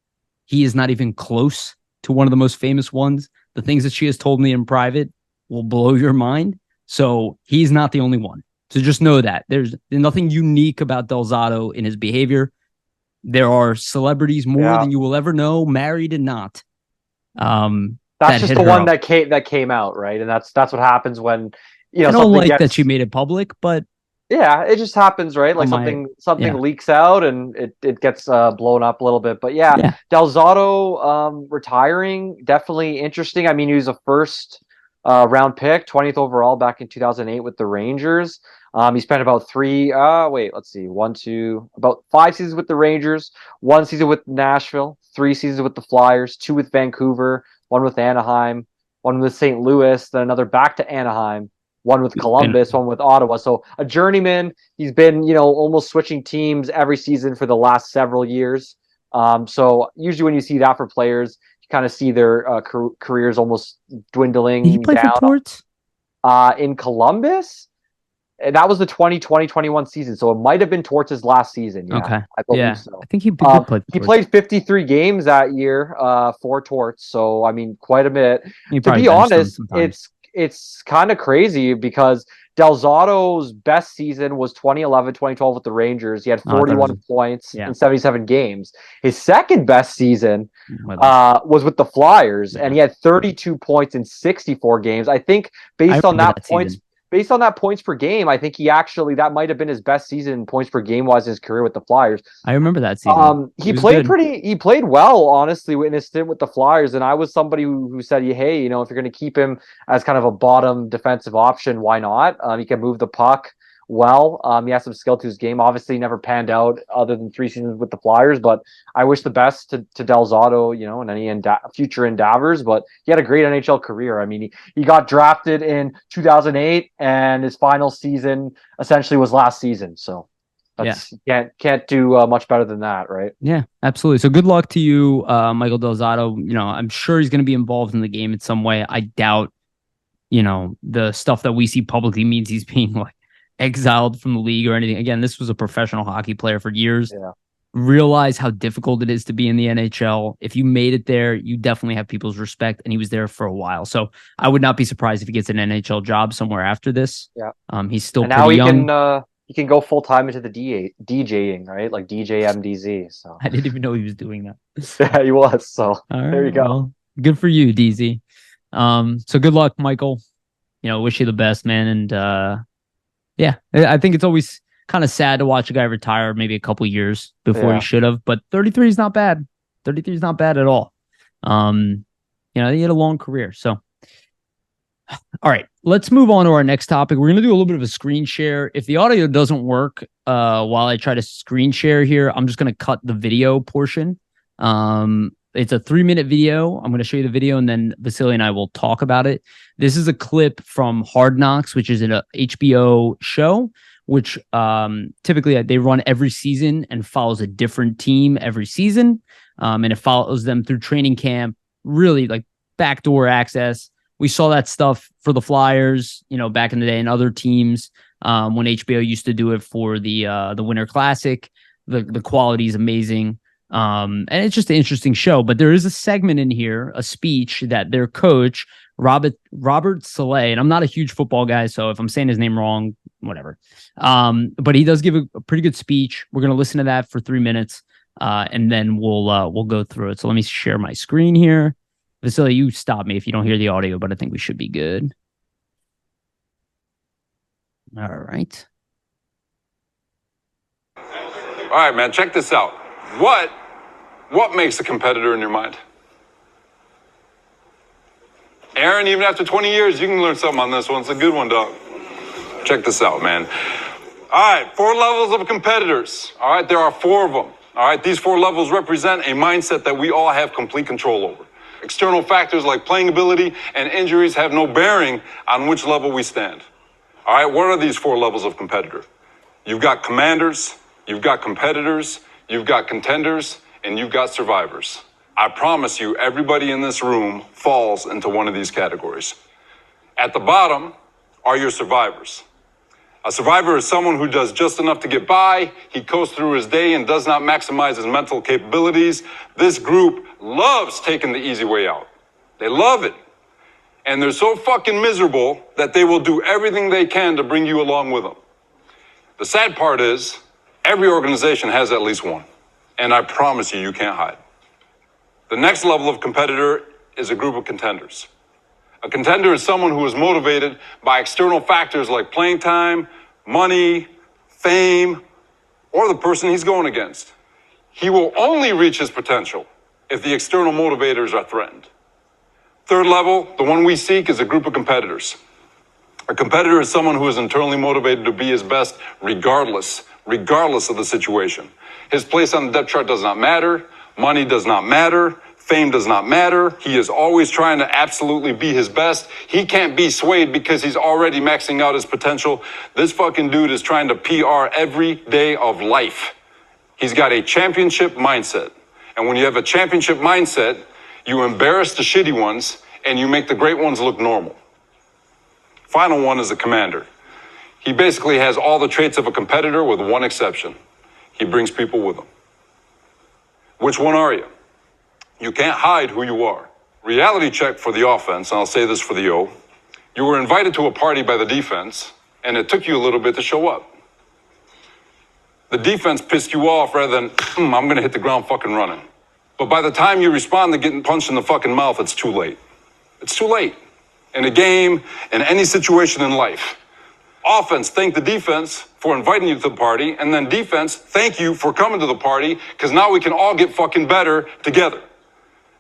he is not even close to one of the most famous ones. The things that she has told me in private will blow your mind. So he's not the only one. So just know that there's nothing unique about Del Zotto in his behavior. There are celebrities more than you will ever know, married and not. That's just the one that came out, right? And that's what happens when I don't like that she made it public, but yeah, it just happens, right? Like something leaks out and it gets blown up a little bit. But Del Zotto retiring, definitely interesting. I mean, he was a first round pick, 20th overall back in 2008 with the Rangers. He spent about about 5 seasons with the Rangers, 1 season with Nashville, 3 seasons with the Flyers, 2 with Vancouver, 1 with Anaheim, 1 with St. Louis, then another back to Anaheim, 1 with Columbus, 1 with Ottawa. So a journeyman. He's been, almost switching teams every season for the last several years. So usually when you see that for players, you kind of see their careers almost dwindling down. Did he play for Torts? In Columbus? That was the 2020-21 season, so it might have been Torts' last season. Yeah, okay. I believe so. I think he played 53 games that year for Torts, so I mean, quite a bit. To be honest, it's kind of crazy because Del Zotto's best season was 2011-2012 with the Rangers. He had 41 points in 77 games. His second best season was with the Flyers, and he had 32 points in 64 games. I think based on that points per game, I think that might have been his best season in points per game wise in his career with the Flyers. I remember that season. He played well, honestly, in his stint with the Flyers. And I was somebody who said, hey, if you're going to keep him as kind of a bottom defensive option, why not? He can move the puck well. He has some skill to his game. Obviously, never panned out other than 3 seasons with the Flyers, but I wish the best to Del Zotto, in any future endeavors. But he had a great NHL career. I mean, he got drafted in 2008, and his final season essentially was last season. So can't do much better than that, right? Yeah, absolutely. So good luck to you, Michael Del Zotto. I'm sure he's going to be involved in the game in some way. I doubt the stuff that we see publicly means he's being like exiled from the league or anything. Again, this was a professional hockey player for years. Yeah. Realize how difficult it is to be in the NHL. If you made it there, you definitely have people's respect, and he was there for a while. So I would not be surprised if he gets an NHL job somewhere after this. Yeah. He's still and pretty now young. He can go full time into the DJing, right? Like DJ MDZ. So I didn't even know he was doing that. yeah, he was. So there you go. Well, good for you, DZ. So good luck, Michael. Wish you the best, man. And yeah, I think it's always kind of sad to watch a guy retire maybe a couple years before he should have, but 33 is not bad. 33 is not bad at all. He had a long career. So, all right, let's move on to our next topic. We're going to do a little bit of a screen share. If the audio doesn't work while I try to screen share here, I'm just going to cut the video portion. It's a 3-minute video. I'm going to show you the video, and then Vasili and I will talk about it. This is a clip from Hard Knocks, which is an HBO show, which typically they run every season and follows a different team every season. And it follows them through training camp, really like backdoor access. We saw that stuff for the Flyers, back in the day, and other teams when HBO used to do it for the Winter Classic. The quality is amazing. And it's just an interesting show, but there is a segment in here, a speech that their coach, Robert Saleh, and I'm not a huge football guy, so if I'm saying his name wrong, whatever. But he does give a pretty good speech. We're going to listen to that for 3 minutes, and then we'll go through it. So let me share my screen here. Vasili, you stop me if you don't hear the audio, but I think we should be good. All right. All right, man, check this out. What makes a competitor in your mind? Aaron, even after 20 years, you can learn something on this one. It's a good one, dog. Check this out, man. All right, 4 levels of competitors. All right, there are 4 of them. All right, these 4 levels represent a mindset that we all have complete control over. External factors like playing ability and injuries have no bearing on which level we stand. All right, what are these 4 levels of competitor? You've got commanders, you've got competitors, you've got contenders, and you've got survivors. I promise you, everybody in this room falls into one of these categories. At the bottom are your survivors. A survivor is someone who does just enough to get by. He coasts through his day and does not maximize his mental capabilities. This group loves taking the easy way out. They love it. And they're so fucking miserable that they will do everything they can to bring you along with them. The sad part is, every organization has at least one. And I promise you, you can't hide. The next level of competitor is a group of contenders. A contender is someone who is motivated by external factors like playing time, money, fame, or the person he's going against. He will only reach his potential if the external motivators are threatened. Third level, the one we seek, is a group of competitors. A competitor is someone who is internally motivated to be his best regardless of the situation. His place on the depth chart does not matter. Money does not matter. Fame does not matter. He is always trying to absolutely be his best. He can't be swayed because he's already maxing out his potential. This fucking dude is trying to PR every day of life. He's got a championship mindset. And when you have a championship mindset, you embarrass the shitty ones and you make the great ones look normal. Final one is a commander. He basically has all the traits of a competitor with one exception. He brings people with him. Which one are you? You can't hide who you are. Reality check for the offense, and I'll say this for the O. You were invited to a party by the defense, and it took you a little bit to show up. The defense pissed you off rather than, I'm going to hit the ground fucking running. But by the time you respond to getting punched in the fucking mouth, it's too late. It's too late. In a game, in any situation in life. Offense, thank the defense for inviting you to the party, and then defense, thank you for coming to the party, because now we can all get fucking better together.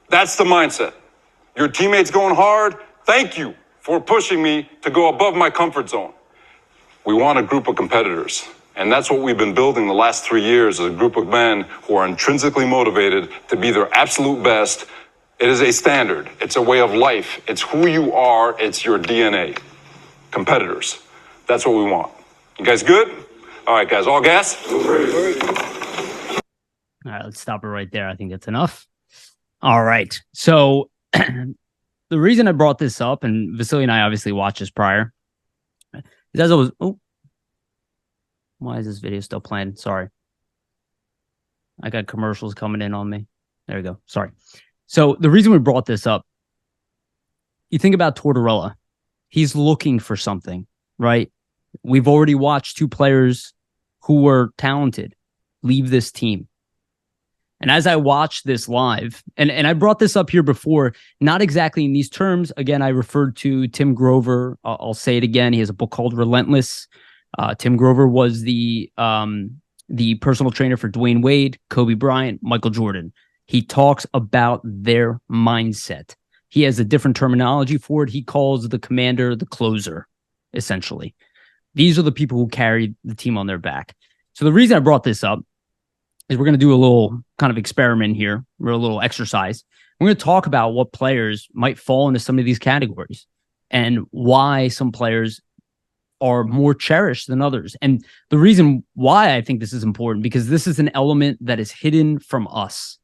That's the mindset. Your teammates going hard, thank you for pushing me to go above my comfort zone. We want a group of competitors, and that's what we've been building the last 3 years, is a group of men who are intrinsically motivated to be their absolute best. It is a standard. It's a way of life. It's who you are. It's your DNA. Competitors. That's what we want. You guys good? All right, guys, all gas? All right, let's stop it right there. I think that's enough. All right. So the reason I brought this up, and Vasili and I obviously watched this prior, is as I was, why is this video still playing? Sorry. I got commercials coming in on me. There we go. Sorry. So the reason we brought this up, you think about Tortorella. He's looking for something, right? We've already watched two players who were talented leave this team. And as I watched this live, and I brought this up here before, not exactly in these terms. Again, I referred to Tim Grover. I'll say it again. He has a book called Relentless. Tim Grover was the personal trainer for Dwayne Wade, Kobe Bryant, Michael Jordan. He talks about their mindset. He has a different terminology for it. He calls the commander the closer, essentially. These are the people who carry the team on their back. So the reason I brought this up is we're going to do a little kind of experiment here. We're a little exercise. We're going to talk about what players might fall into some of these categories and why some players are more cherished than others. And the reason why I think this is important, because this is an element that is hidden from us,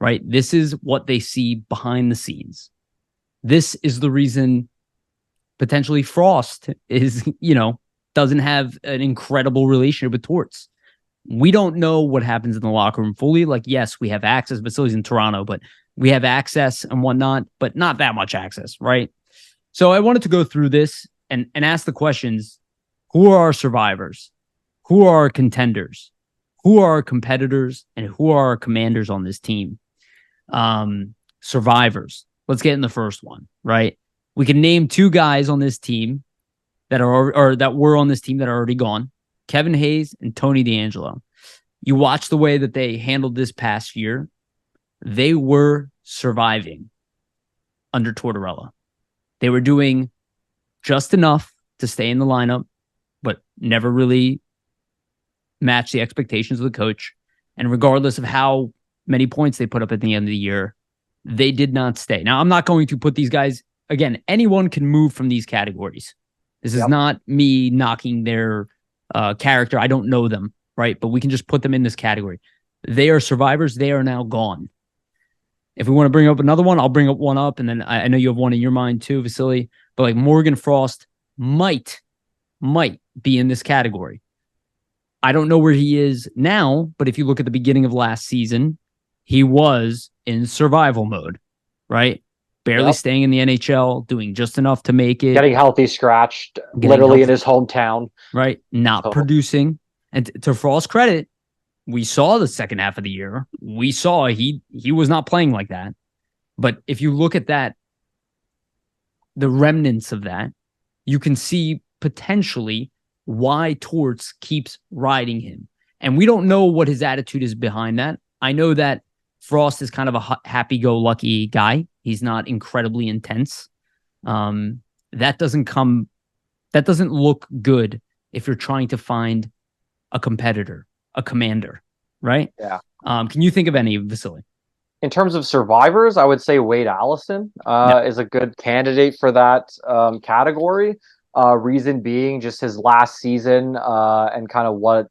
right? This is what they see behind the scenes. This is the reason potentially Frost is, doesn't have an incredible relationship with Torts. We don't know what happens in the locker room fully. Like, yes, we have access. Vasili's in Toronto, but we have access and whatnot, but not that much access, right? So I wanted to go through this and ask the questions: who are our survivors? Who are our contenders? Who are our competitors? And who are our commanders on this team? Survivors. Let's get in the first one, right? We can name two guys on this team that are or that were on this team that are already gone: Kevin Hayes and Tony DeAngelo. You watch the way that they handled this past year. They were surviving under Tortorella. They were doing just enough to stay in the lineup, but never really match the expectations of the coach. And regardless of how many points they put up at the end of the year, they did not stay. Now, I'm not going to put these guys, again, anyone can move from these categories. This is not me knocking their character. I don't know them, right? But we can just put them in this category. They are survivors. They are now gone. If we want to bring up another one, I'll bring up one up. And then I know you have one in your mind too, Vasili. But like Morgan Frost might be in this category. I don't know where he is now, but if you look at the beginning of last season, he was in survival mode, right? Barely staying in the NHL, doing just enough to make it. Getting healthy, scratched, literally in his hometown. Right. Not producing. And to Frost's credit, we saw the second half of the year. We saw he was not playing like that. But if you look at that, the remnants of that, you can see potentially why Torts keeps riding him. And we don't know what his attitude is behind that. I know that Frost is kind of a happy-go-lucky guy. He's not incredibly intense. That doesn't look good if you're trying to find a competitor, a commander, right? Yeah. Can you think of any, Vasili? In terms of survivors, I would say Wade Allison is a good candidate for that category. Reason being just his last season and kind of what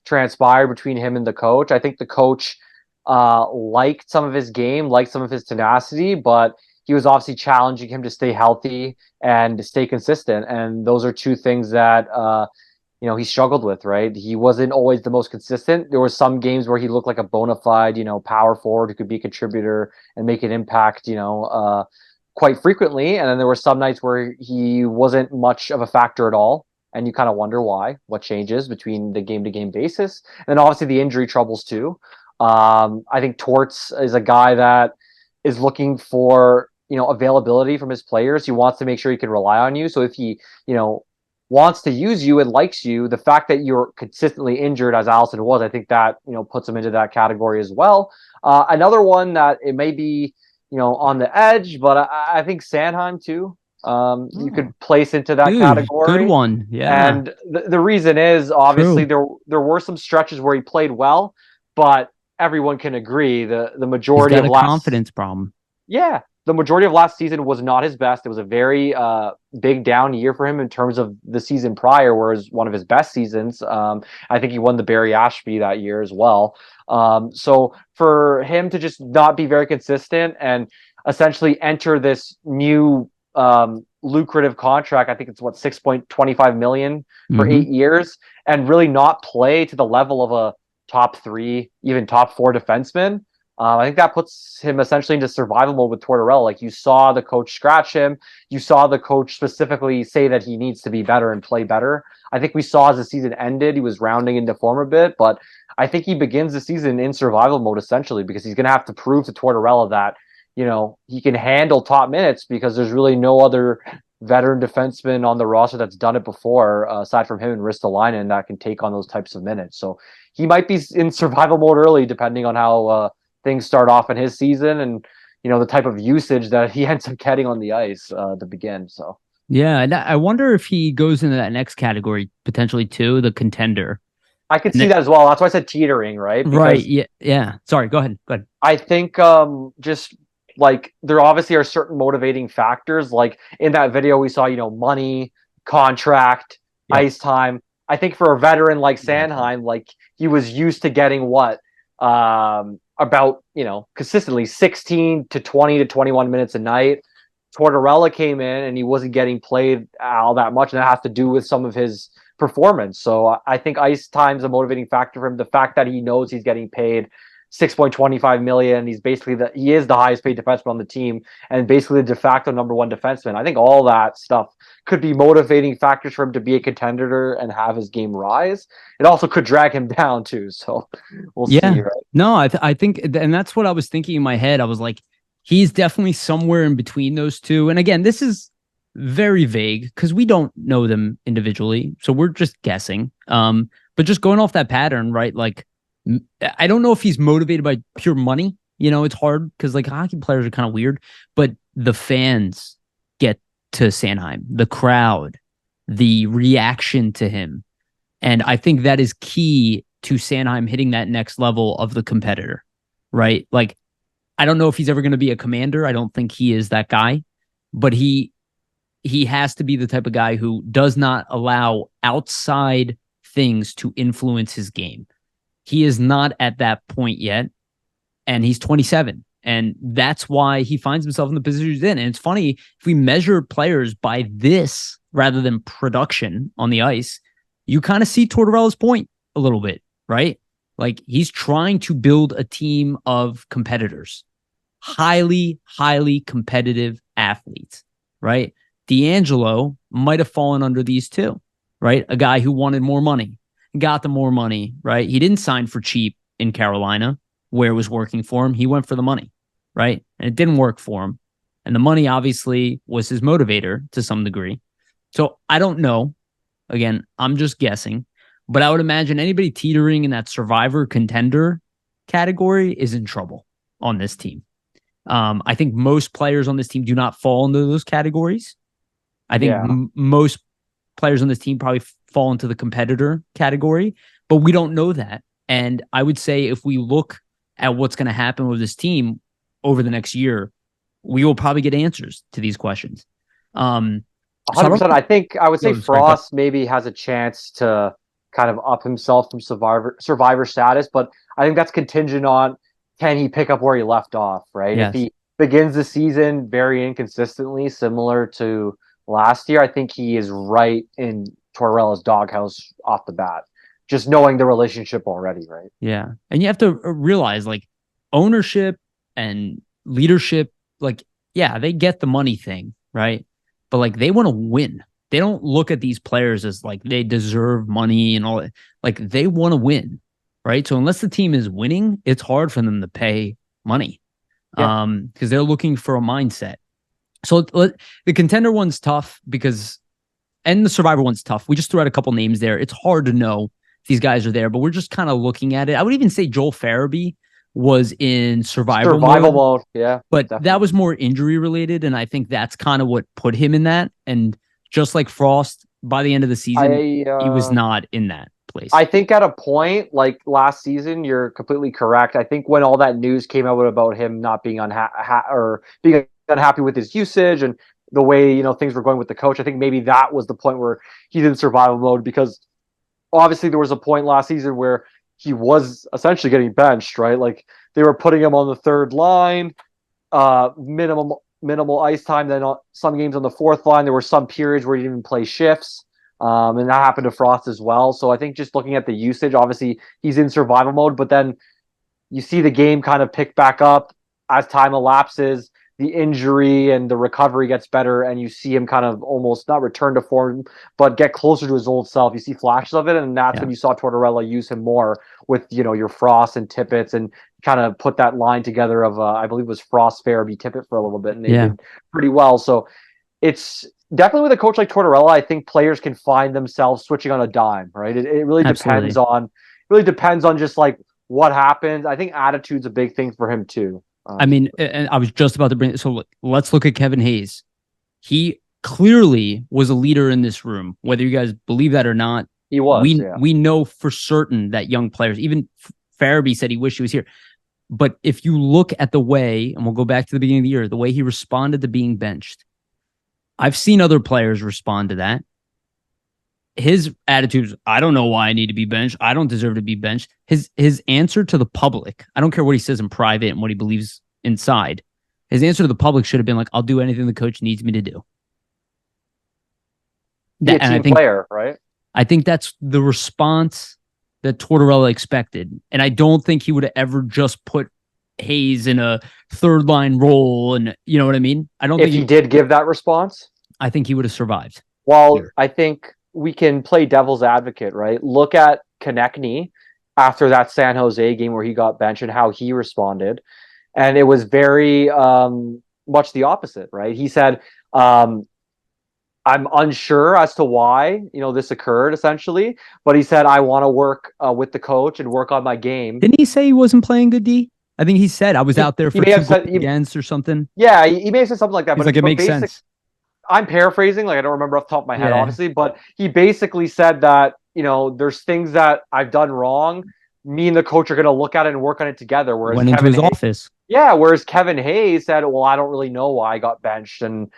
transpired between him and the coach. I think the coach liked some of his game, liked some of his tenacity, but he was obviously challenging him to stay healthy and to stay consistent. And those are two things that, he struggled with, right? He wasn't always the most consistent. There were some games where he looked like a bona fide, power forward who could be a contributor and make an impact, quite frequently. And then there were some nights where he wasn't much of a factor at all. And you kind of wonder why, what changes between the game-to-game basis. And then obviously the injury troubles too. I think Torts is a guy that is looking for, availability from his players. He wants to make sure he can rely on you. So if he, wants to use you and likes you, the fact that you're consistently injured, as Allison was, I think that, puts him into that category as well. Another one that it may be, on the edge, but I think Sanheim too. You could place into that category. Good one. Yeah. And the reason is obviously there were some stretches where he played well, but everyone can agree the majority of confidence problem. Yeah. The majority of last season was not his best. It was a very big down year for him in terms of the season prior, whereas one of his best seasons. I think he won the Barry Ashby that year as well. So for him to just not be very consistent, and essentially enter this new lucrative contract. I think it's what, 6.25 million for 8 years, and really not play to the level of a top 3, even top 4 defenseman. I think that puts him essentially into survival mode with Tortorella. Like, you saw the coach scratch him. You saw the coach specifically say that he needs to be better and play better. I think we saw as the season ended, he was rounding into form a bit, but I think he begins the season in survival mode essentially, because he's going to have to prove to Tortorella that, you know, he can handle top minutes, because there's really no other veteran defenseman on the roster that's done it before, aside from him and Ristolainen, that can take on those types of minutes. So he might be in survival mode early, depending on how things start off in his season, and you know, the type of usage that he ends up getting on the ice to begin. So yeah, and I wonder if he goes into that next category potentially too, the contender. I could see that as well. That's why I said teetering, right? Because right. Yeah. Yeah. Sorry. Go ahead. I think just like there obviously are certain motivating factors. Like in that video, we saw, you know, money, contract, ice time. I think for a veteran like Sanheim, like he was used to getting what about, you know, consistently 16 to 20 to 21 minutes a night. Tortorella came in and he wasn't getting played all that much, and that has to do with some of his performance. So I think ice time's a motivating factor for him. The fact that he knows he's getting paid 6.25 million, he is the highest paid defenseman on the team, and basically the de facto number 1 defenseman. I think all that stuff could be motivating factors for him to be a contender and have his game rise. It also could drag him down too. So we'll see. Right? No, I think, and that's what I was thinking in my head. I was like, he's definitely somewhere in between those two. And again, this is very vague because we don't know them individually, so we're just guessing. But just going off that pattern, right? Like, I don't know if he's motivated by pure money. You know, it's hard because like hockey players are kind of weird, but the fans get to Sanheim, the crowd, the reaction to him. And I think that is key to Sanheim hitting that next level of the competitor, right? Like, I don't know if he's ever going to be a commander. I don't think he is that guy, but he has to be the type of guy who does not allow outside things to influence his game. He is not at that point yet, and he's 27. And that's why he finds himself in the position he's in. And it's funny, if we measure players by this rather than production on the ice, you kind of see Tortorella's point a little bit, right? Like, he's trying to build a team of competitors, highly, highly competitive athletes, right? D'Angelo might have fallen under these two, right? A guy who wanted more money, got the more money, right? He didn't sign for cheap in Carolina, where it was working for him. He went for the money, right? And it didn't work for him. And the money obviously was his motivator to some degree. So I don't know. Again, I'm just guessing. But I would imagine anybody teetering in that survivor contender category is in trouble on this team. I think most players on this team do not fall into those categories. I think most players on this team probably fall into the competitor category, but we don't know that. And I would say if we look at what's going to happen with this team over the next year, we will probably get answers to these questions. 100%. I would say Frost maybe has a chance to kind of up himself from survivor status, but I think that's contingent on, can he pick up where he left off, right? Yes. If he begins the season very inconsistently, similar to last year, I think he is right in Tortorella's doghouse off the bat, just knowing the relationship already, right? Yeah. And you have to realize, like, ownership and leadership, like, yeah, they get the money thing, right? But like, they want to win. They don't look at these players as like they deserve money and all that. Like, they want to win, right? So unless the team is winning, it's hard for them to pay money because they're looking for a mindset. So the contender one's tough and the survivor one's tough. We just threw out a couple names there. It's hard to know if these guys are there, but we're just kind of looking at it. I would even say Joel Farabee was in survival mode. Yeah, but definitely. That was more injury related, and I think that's kind of what put him in that. And just like Frost, by the end of the season, he was not in that place. I think at a point like last season, you're completely correct. I think when all that news came out about him not being being unhappy with his usage and the way, you know, things were going with the coach, I think maybe that was the point where he's in survival mode, because obviously there was a point last season where he was essentially getting benched, right? Like, they were putting him on the third line. minimal ice time. Then some games on the fourth line, there were some periods where he didn't even play shifts. And that happened to Frost as well. So I think just looking at the usage, obviously he's in survival mode, but then you see the game kind of pick back up as time elapses. The injury and the recovery gets better, and you see him kind of almost not return to form, but get closer to his old self. You see flashes of it, and that's when you saw Tortorella use him more with, your Frost and Tippett's, and kind of put that line together of, I believe it was Frost, Farabee, Tippett for a little bit, and they did pretty well. So it's definitely with a coach like Tortorella, I think players can find themselves switching on a dime, right? It really depends on just like what happens. I think attitude's a big thing for him too. I mean, and I was just about to bring it. So let's look at Kevin Hayes. He clearly was a leader in this room, whether you guys believe that or not. He was. We know for certain that young players, even Farabee said he wished he was here. But if you look at the way, and we'll go back to the beginning of the year, the way he responded to being benched, I've seen other players respond to that. His attitude is, I don't know why I need to be benched. I don't deserve to be benched. His answer to the public, I don't care what he says in private and what he believes inside. His answer to the public should have been like, I'll do anything the coach needs me to do. Be a team player, right? I think that's the response that Tortorella expected. And I don't think he would have ever just put Hayes in a third line role. And you know what I mean? I don't think he did give that response, I think he would have survived. Well, here. I think we can play devil's advocate, right? Look at Konechny after that San Jose game where he got benched and how he responded. And it was very much the opposite, right? He said, I'm unsure as to why, this occurred essentially, but he said, I want to work with the coach and work on my game. Didn't he say he wasn't playing good D? I think he said I was out there for against or something. Yeah, he may have said something like that. But like, it makes sense. I'm paraphrasing, like I don't remember off the top of my head, obviously, but he basically said that, there's things that I've done wrong. Me and the coach are going to look at it and work on it together. Whereas went into his office. Yeah, whereas Kevin Hayes said, well, I don't really know why I got benched. And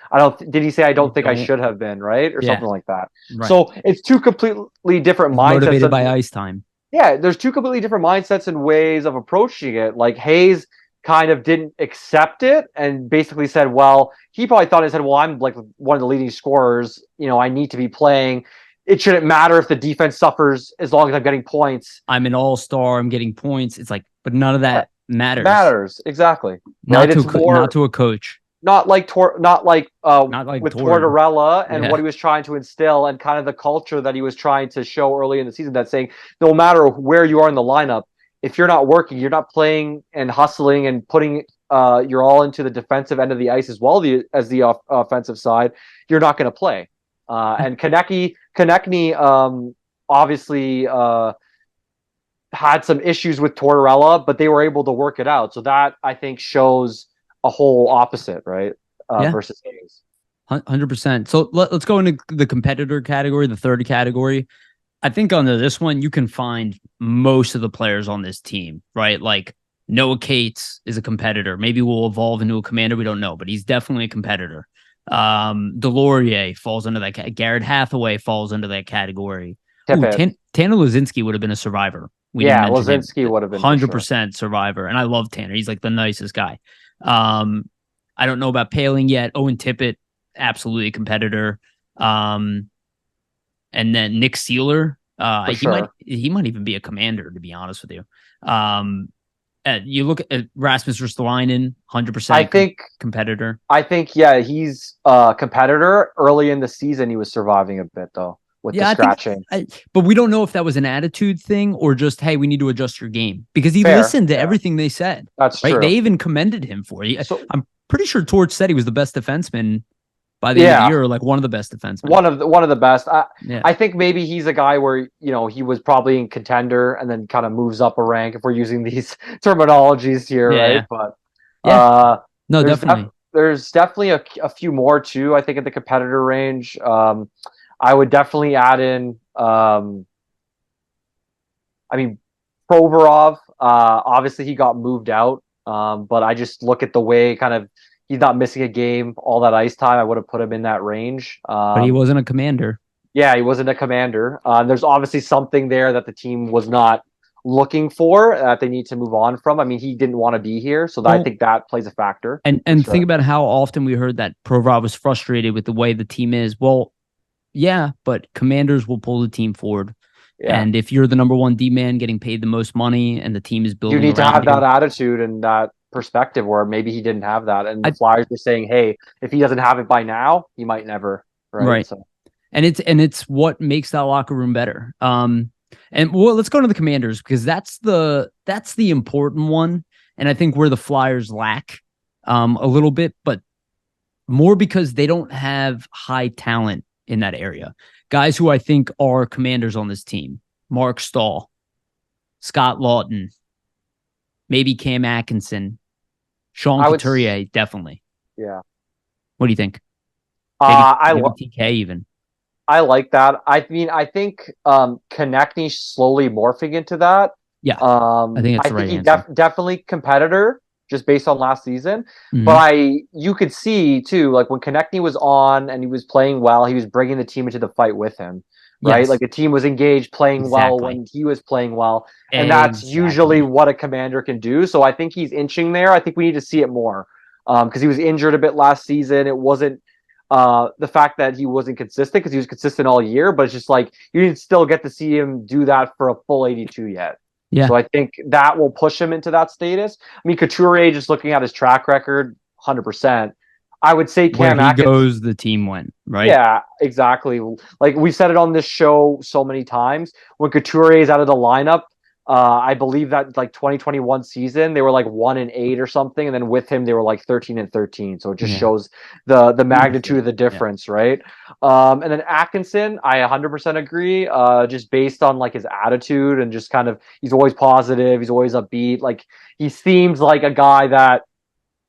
did he say, I don't think I should have been, right? Or something like that. Right. So it's two completely different mindsets. Motivated by ice time. Yeah, there's two completely different mindsets and ways of approaching it. Like Hayes kind of didn't accept it and basically said, well, he probably thought, well, I'm like one of the leading scorers. I need to be playing. It shouldn't matter if the defense suffers as long as I'm getting points. I'm an all-star. I'm getting points. It's like, but none of that matters. Exactly. Not to a coach. Not like with Tortorella and what he was trying to instill and kind of the culture that he was trying to show early in the season, that's saying no matter where you are in the lineup, if you're not working, you're not playing and hustling and putting your all into the defensive end of the ice as well as the offensive side, you're not going to play. And Konechny obviously had some issues with Tortorella, but they were able to work it out. So that, I think, shows a whole opposite, right? Versus Hayes. 100%. So let's go into the competitor category, the third category. I think under this one, you can find most of the players on this team, right? Like Noah Cates is a competitor. Maybe we'll evolve into a commander. We don't know, but he's definitely a competitor. Delorier falls under that. Garrett Hathaway falls into that category. Tanner Lazinski would have been a survivor. Lazinski would have been 100% survivor. And I love Tanner. He's like the nicest guy. I don't know about Paling yet. Owen Tippett, absolutely a competitor. And then Nick Seeler, he might even be a commander, to be honest with you. You look at Rasmus Ristolainen, 100%. I think competitor. I think he's a competitor. Early in the season, he was surviving a bit though with the scratching. But we don't know if that was an attitude thing or just, hey, we need to adjust your game, because he listened to everything they said. That's right. True. They even commended him for it. So, I'm pretty sure Torch said he was the best defenseman by the end of the year, like one of the best defensemen. One of the best. I think maybe he's a guy where, he was probably in contender and then kind of moves up a rank, if we're using these terminologies here, right? But no, definitely. There's definitely a few more too, I think, in the competitor range. I would definitely add in Provorov. Obviously he got moved out. But I just look at the way kind of he's not missing a game, all that ice time. I would have put him in that range. But he wasn't a commander. Yeah, he wasn't a commander. There's obviously something there that the team was not looking for that they need to move on from. I mean, he didn't want to be here, so I think that plays a factor. And think about how often we heard that Provorov was frustrated with the way the team is. Well, yeah, but commanders will pull the team forward. Yeah. And if you're the number one D man getting paid the most money and the team is building, you need to have that attitude and that perspective where maybe he didn't have that. And the Flyers were saying, hey, if he doesn't have it by now, he might never. Right. So. And it's what makes that locker room better. And well, let's go to the Commanders because that's the important one. And I think where the Flyers lack a little bit, but more because they don't have high talent in that area. Guys who I think are commanders on this team: Mark Stahl, Scott Lawton, maybe Cam Atkinson, Sean Couturier, definitely. Yeah. What do you think? Maybe TK even. I like that. I mean, I think Konechny slowly morphing into that. Yeah, I think that's the right answer. Definitely competitor, just based on last season. Mm-hmm. But you could see too, like when Konechny was on and he was playing well, he was bringing the team into the fight with him. Right, yes. Like the team was engaged, playing well when he was playing well, and that's usually what a commander can do. So I think he's inching there. I think we need to see it more because he was injured a bit last season. It wasn't the fact that he wasn't consistent because he was consistent all year, but it's just like you didn't still get to see him do that for a full 82 yet. Yeah. So I think that will push him into that status. I mean, Couturier, just looking at his track record, 100%. I would say Cam Atkinson goes, the team went, right? Yeah, exactly. Like we said it on this show so many times. When Couturier is out of the lineup, I believe that like 2021 season they were like 1-8 or something, and then with him they were like 13-13. So it just shows the magnitude of the difference, right? And then Atkinson, I 100% agree. Just based on like his attitude and just kind of he's always positive, he's always upbeat. Like he seems like a guy that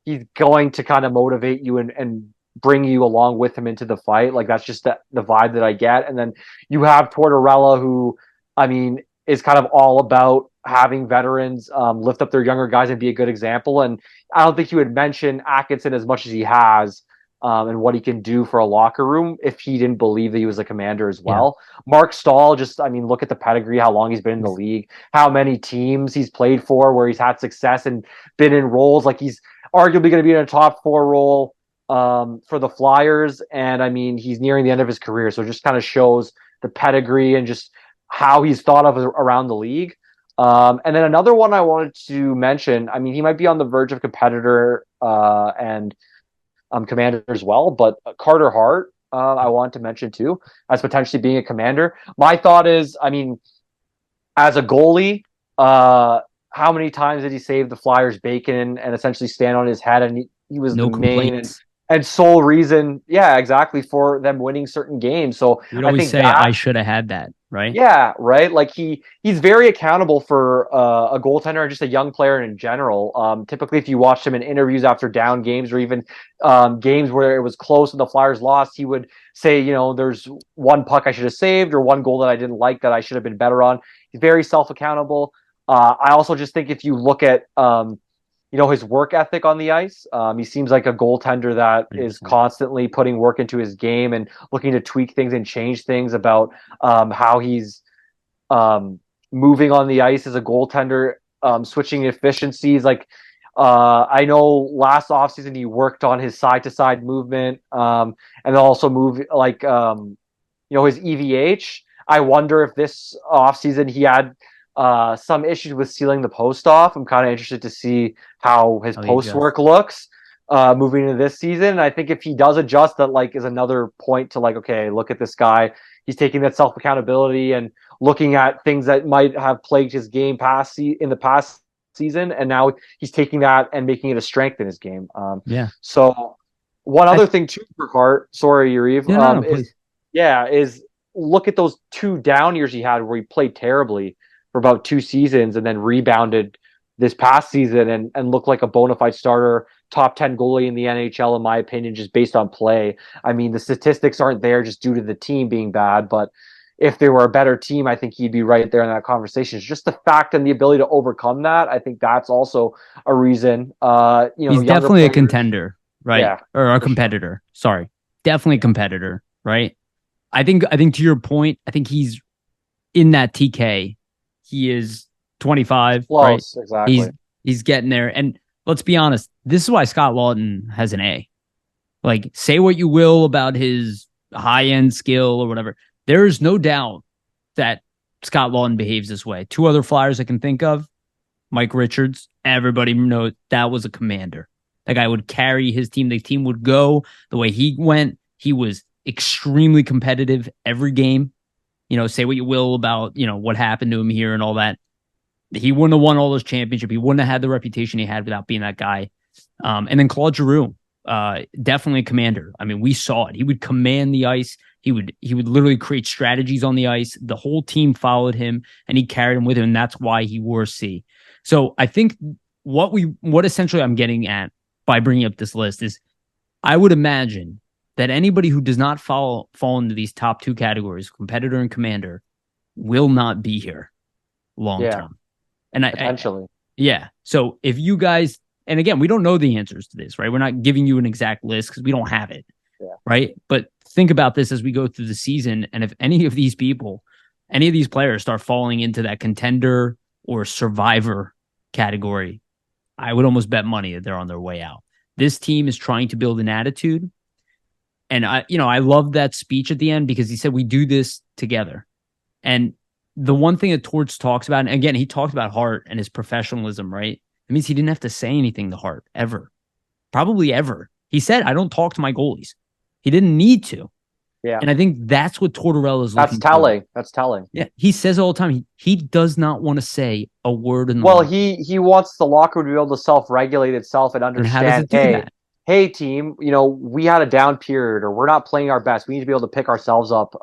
he's going to kind of motivate you and bring you along with him into the fight. Like that's just the vibe that I get. And then you have Tortorella, who I mean is kind of all about having veterans lift up their younger guys and be a good example. And I don't think you would mention Atkinson as much as he has and what he can do for a locker room if he didn't believe that he was a commander as well. Yeah. Mark Stahl, just, I mean, look at the pedigree, how long he's been in the league, how many teams he's played for where he's had success and been in roles. Like he's arguably going to be in a top 4 role for the Flyers. And I mean, he's nearing the end of his career. So it just kind of shows the pedigree and just how he's thought of around the league. And then another one I wanted to mention, I mean, he might be on the verge of competitor and commander as well, but Carter Hart, I want to mention too, as potentially being a commander. My thought is, I mean, as a goalie, how many times did he save the Flyers' bacon and essentially stand on his head? And he was the main and sole reason, yeah, exactly, for them winning certain games. So you'd always say, I should have had that, right? Yeah, right. Like he's very accountable for a goaltender and just a young player in general. Typically, if you watched him in interviews after down games or even games where it was close and the Flyers lost, he would say, you know, there's one puck I should have saved or one goal that I didn't like that I should have been better on. He's very self-accountable. I also just think if you look at you know, his work ethic on the ice. He seems like a goaltender that is constantly putting work into his game and looking to tweak things and change things about how he's moving on the ice as a goaltender, switching efficiencies. Like I know last offseason he worked on his side-to-side movement and also move like, you know, his EVH. I wonder if this offseason he had some issues with sealing the post off. I'm kind of interested to see how his post work looks moving into this season. And I think if he does adjust, that like is another point to like, okay, look at this guy. He's taking that self accountability and looking at things that might have plagued his game in the past season, and now he's taking that and making it a strength in his game. So one other thing too for Hart, sorry, Yariv, is look at those 2 down years he had where he played terribly for about 2 seasons and then rebounded this past season and looked like a bona fide starter, top 10 goalie in the NHL, in my opinion, just based on play. I mean, the statistics aren't there just due to the team being bad, but if they were a better team, I think he'd be right there in that conversation. It's just the fact and the ability to overcome that. I think that's also a reason. You know, he's definitely a contender, right? Yeah, or a competitor. Sure. Sorry, definitely a competitor, right? I think to your point, I think he's in that TK. He is 25, right? Close, exactly. He's getting there. And let's be honest, this is why Scott Lawton has an A. Like, say what you will about his high-end skill or whatever. There is no doubt that Scott Lawton behaves this way. Two other Flyers I can think of, Mike Richards. Everybody knows that was a commander. That guy would carry his team. The team would go the way he went. He was extremely competitive every game. Say what you will about, what happened to him here and all that. He wouldn't have won all those championships. He wouldn't have had the reputation he had without being that guy. And then Claude Giroux, definitely a commander. I mean, we saw it. He would command the ice. He would literally create strategies on the ice. The whole team followed him, and he carried him with him, and that's why he wore C. So I think what essentially I'm getting at by bringing up this list is, I would imagine that anybody who does not fall into these top two categories, competitor and commander, will not be here long term. And potentially. Yeah. So if you guys, and again, we don't know the answers to this, right? We're not giving you an exact list because we don't have it. Yeah. Right. But think about this as we go through the season. And if any of these players start falling into that contender or survivor category, I would almost bet money that they're on their way out. This team is trying to build an attitude. And I love that speech at the end because he said, we do this together. And the one thing that Torts talks about, and again, he talked about Hart and his professionalism, right? It means he didn't have to say anything to Hart ever. Probably ever. He said, I don't talk to my goalies. He didn't need to. Yeah. And I think that's what Tortorella is looking for. That's telling. Yeah. He says all the time, he does not want to say a word in the Well, he wants the locker room to be able to self-regulate itself and understand, and how does it do that? Hey, team, we had a down period, or we're not playing our best. We need to be able to pick ourselves up.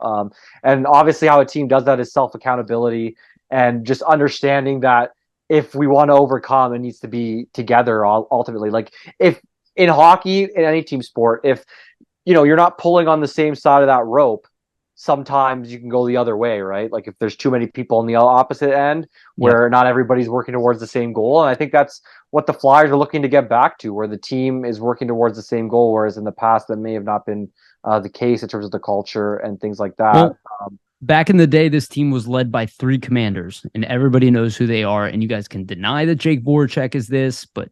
And obviously how a team does that is self-accountability and just understanding that if we want to overcome, it needs to be together ultimately. Like, if in hockey, in any team sport, if you're not pulling on the same side of that rope, sometimes you can go the other way, right? Like, if there's too many people on the opposite end where not everybody's working towards the same goal. And I think that's what the Flyers are looking to get back to, where the team is working towards the same goal, whereas in the past that may have not been the case in terms of the culture and things like that. Well, back in the day, this team was led by three commanders, and everybody knows who they are. And you guys can deny that Jake Voracek is this, but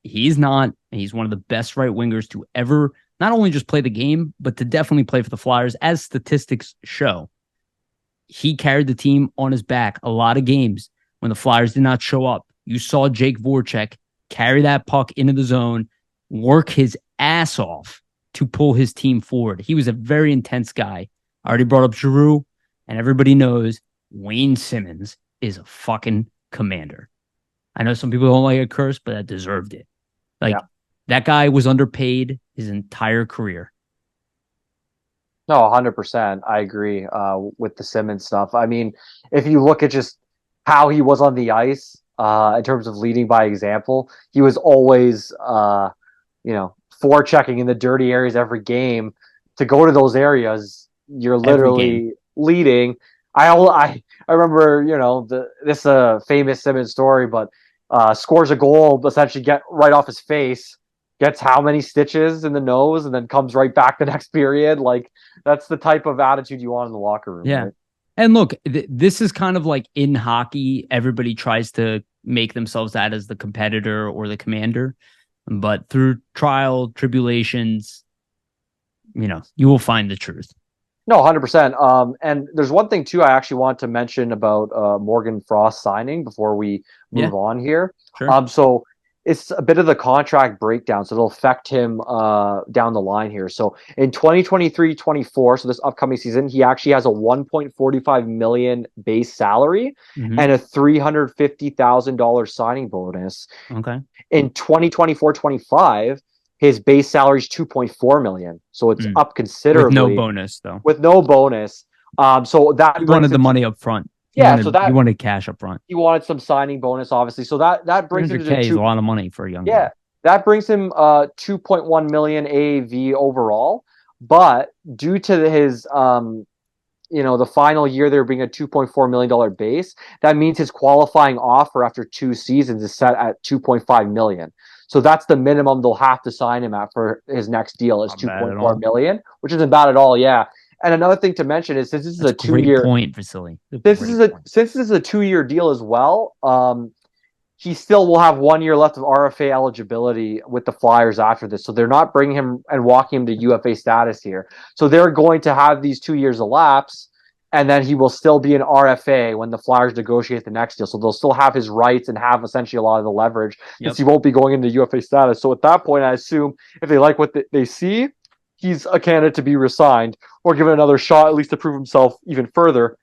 he's not. And he's one of the best right wingers to ever not only just play the game, but to definitely play for the Flyers, as statistics show. He carried the team on his back a lot of games when the Flyers did not show up. You saw Jake Voracek carry that puck into the zone, work his ass off to pull his team forward. He was a very intense guy. I already brought up Giroux, and everybody knows Wayne Simmonds is a fucking commander. I know some people don't like a curse, but that deserved it. That guy was underpaid his entire career. No, 100%. I agree with the Simmonds stuff. I mean, if you look at just how he was on the ice in terms of leading by example, he was always, forechecking in the dirty areas every game. To go to those areas, you're literally leading. I remember, this famous Simmonds story, but scores a goal, essentially get right off his face, gets how many stitches in the nose, and then comes right back the next period. Like, that's the type of attitude you want in the locker room. Yeah. Right? And look, this is kind of like in hockey, everybody tries to make themselves out as the competitor or the commander. But through trial, tribulations, you will find the truth. No, 100%. And there's one thing, too, I actually want to mention about Morgan Frost signing before we move on here. Sure. So it's a bit of the contract breakdown, so it'll affect him down the line here. So in 2023-24, so this upcoming season, he actually has a $1.45 million base salary and a $350,000 signing bonus. Okay. In 2024-25, his base salary is $2.4 million, so it's up considerably. With no bonus, though. With no bonus. So that he wanted the money up front. He wanted cash up front. He wanted some signing bonus, obviously. So that brings him to is a lot of money for a young guy. That brings him 2.1 million AAV overall. But due to his the final year there being a $2.4 million base, that means his qualifying offer after 2 seasons is set at $2.5 million. So that's the minimum they'll have to sign him at for his next deal is $2.4 million, which isn't bad at all. Yeah. And another thing to mention is since this is That's a great 2-year point, Vasili. since this is a 2-year deal as well, he still will have 1 year left of RFA eligibility with the Flyers after this. So they're not bringing him and walking him to UFA status here. So they're going to have these 2 years elapse, and then he will still be an RFA when the Flyers negotiate the next deal. So they'll still have his rights and have essentially a lot of the leverage since he won't be going into UFA status. So at that point, I assume if they like what they see, he's a candidate to be re-signed or given another shot, at least to prove himself even further.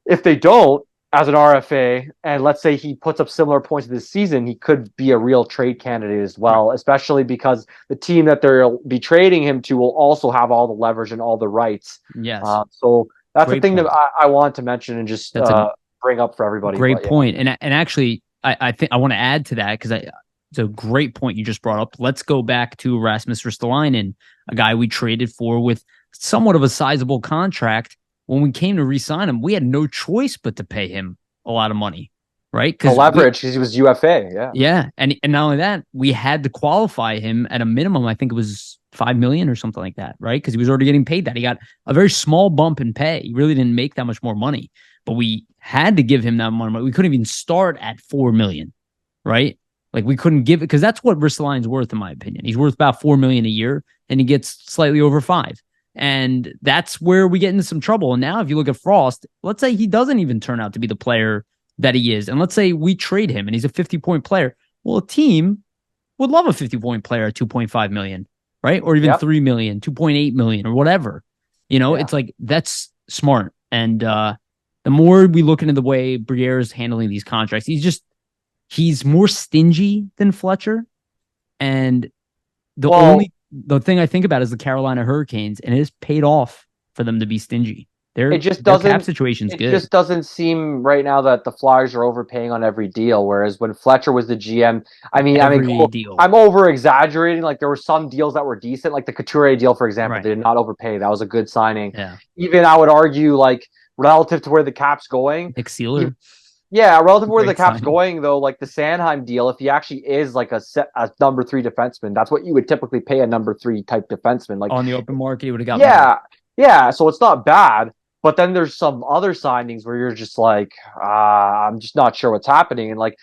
If they don't, as an RFA, and let's say he puts up similar points this season, he could be a real trade candidate as well, especially because the team that they'll be trading him to will also have all the leverage and all the rights. Yes. So that's Great the thing point. that I want to mention and just bring up for everybody. Great point. And actually, I think I want to add to that because it's a great point you just brought up. Let's go back to Rasmus Ristolainen, a guy we traded for with somewhat of a sizable contract. When we came to re-sign him, we had no choice but to pay him a lot of money, right? The leverage because he was UFA, yeah, and not only that, we had to qualify him at a minimum. I think it was $5 million or something like that, right? Because he was already getting paid that. He got a very small bump in pay. He really didn't make that much more money, but we had to give him that money. We couldn't even start at $4 million, right? Like we couldn't give it because that's what Ristolainen's worth, in my opinion. He's worth about $4 million a year, and he gets slightly over $5 million. And that's where we get into some trouble. And now if you look at Frost, let's say he doesn't even turn out to be the player that he is. And let's say we trade him and he's a 50-point player. Well, a team would love a 50-point player at $2.5 million, right? Or even $3 million, $2.8 million or whatever. It's like, that's smart. And the more we look into the way Briere is handling these contracts, he's more stingy than Fletcher. And the thing I think about is the Carolina Hurricanes, and it has paid off for them to be stingy. Their cap situation's good. It just doesn't seem right now that the Flyers are overpaying on every deal, whereas when Fletcher was the GM, I'm over exaggerating. Like there were some deals that were decent, like the Couture deal, for example. They did not overpay. That was a good signing. Yeah. Even I would argue, like relative to where the cap's going, Nick Sealer. Relative to where the cap's going, though, like the Sanheim deal, if he actually is like a number 3 defenseman, that's what you would typically pay a number 3 type defenseman. Like on the open market, he would have got money. So it's not bad. But then there's some other signings where you're just like, I'm just not sure what's happening. And like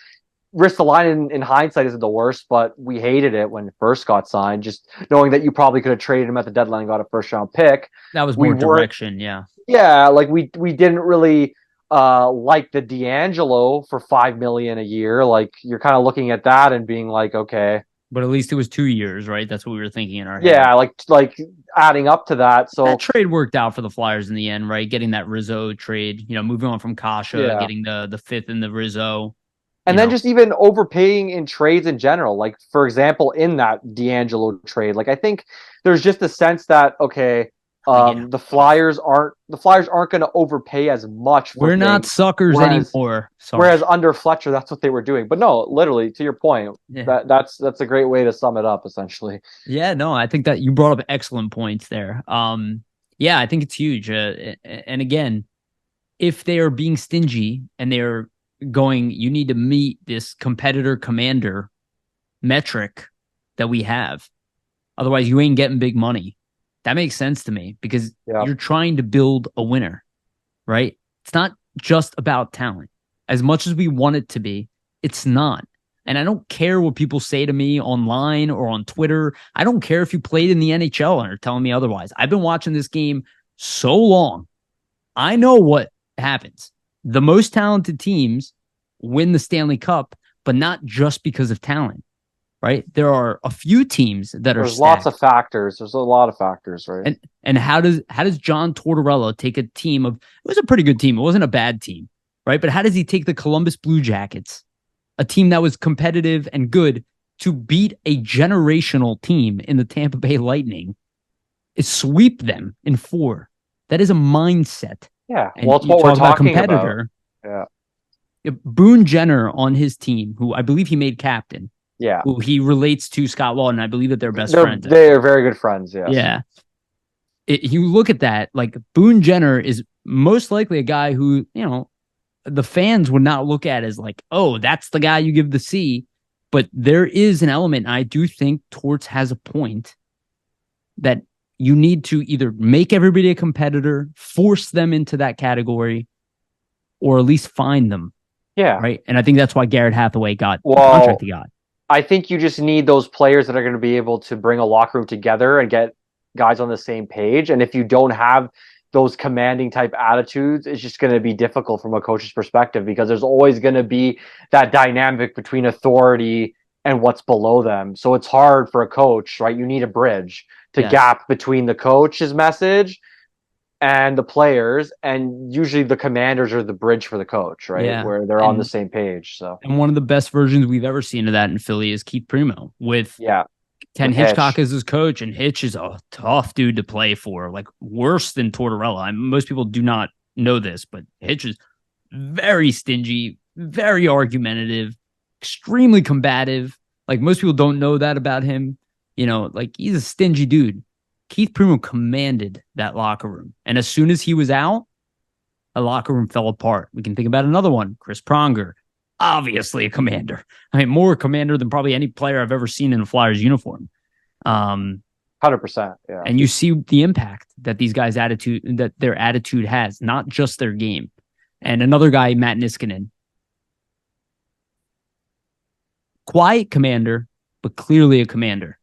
Ristolainen in hindsight isn't the worst, but we hated it when it first got signed, just knowing that you probably could have traded him at the deadline and got a first round pick. That was more direction, yeah. Yeah, like we didn't really like the D'Angelo for $5 million a year. Like you're kind of looking at that and being like, okay. But at least it was 2 years, right? That's what we were thinking in our head. Yeah, like adding up to that. So that trade worked out for the Flyers in the end, right? Getting that Rizzo trade, moving on from Kasha, getting the 5th in the Rizzo. And then just even overpaying in trades in general. Like, for example, in that D'Angelo trade, like I think there's just a sense that, okay, the Flyers aren't going to overpay as much. We're not suckers anymore. Sorry. Whereas under Fletcher, that's what they were doing. But no, literally, to your point, that's a great way to sum it up, essentially. Yeah, no, I think that you brought up excellent points there. I think it's huge. And again, if they are being stingy and they're going, you need to meet this competitor commander metric that we have. Otherwise, you ain't getting big money. That makes sense to me because you're trying to build a winner, right? It's not just about talent. As much as we want it to be, it's not. And I don't care what people say to me online or on Twitter. I don't care if you played in the NHL and are telling me otherwise. I've been watching this game so long. I know what happens. The most talented teams win the Stanley Cup, but not just because of talent. Right, there are a few teams that are. There's lots of factors. There's a lot of factors, right? And how does John Tortorella take a team of? It was a pretty good team. It wasn't a bad team, right? But how does he take the Columbus Blue Jackets, a team that was competitive and good, to beat a generational team in the Tampa Bay Lightning, is sweep them in 4? That is a mindset. Yeah, and it's what we're talking about. Yeah, Boone Jenner on his team, who I believe he made captain. Yeah. Who he relates to Scott Laughton. I believe that they're best friends. They're very good friends, yes. Yeah. You look at that, like Boone Jenner is most likely a guy who, the fans would not look at as like, oh, that's the guy you give the C. But there is an element, I do think Torts has a point, that you need to either make everybody a competitor, force them into that category, or at least find them. Yeah. Right. And I think that's why Garrett Hathaway got the Well, contract he got. I think you just need those players that are going to be able to bring a locker room together and get guys on the same page. And if you don't have those commanding type attitudes, it's just going to be difficult from a coach's perspective, because there's always going to be that dynamic between authority and what's below them. So it's hard for a coach, right? You need a bridge to gap between the coach's message and the players, and usually the commanders are the bridge for the coach, right? Yeah. Where they're on the same page. So, and one of the best versions we've ever seen of that in Philly is Keith Primo with Ken Hitchcock as his coach, and Hitch is a tough dude to play for, like worse than Tortorella. Most people do not know this, but Hitch is very stingy, very argumentative, extremely combative. Like most people don't know that about him. You know, like he's a stingy dude. Keith Primo commanded that locker room. And as soon as he was out, the locker room fell apart. We can think about another one, Chris Pronger. Obviously a commander. I mean, more a commander than probably any player I've ever seen in a Flyers uniform. 100%. Yeah. And you see the impact that their attitude has, not just their game. And another guy, Matt Niskanen. Quiet commander, but clearly a commander.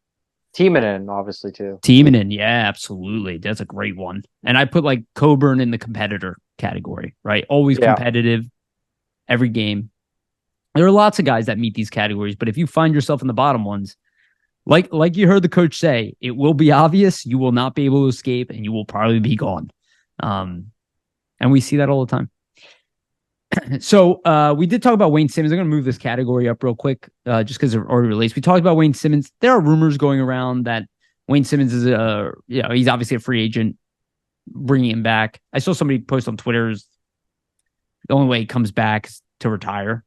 Timonen, obviously, too. Timonen, yeah, absolutely. That's a great one. And I put like Coburn in the competitor category, right? Always competitive every game. There are lots of guys that meet these categories, but if you find yourself in the bottom ones, like you heard the coach say, it will be obvious, you will not be able to escape, and you will probably be gone. And we see that all the time. So we did talk about Wayne Simmonds. I'm going to move this category up real quick just because it already relates. We talked about Wayne Simmonds. There are rumors going around that Wayne Simmonds is he's obviously a free agent, bringing him back. I saw somebody post on Twitter, the only way he comes back is to retire.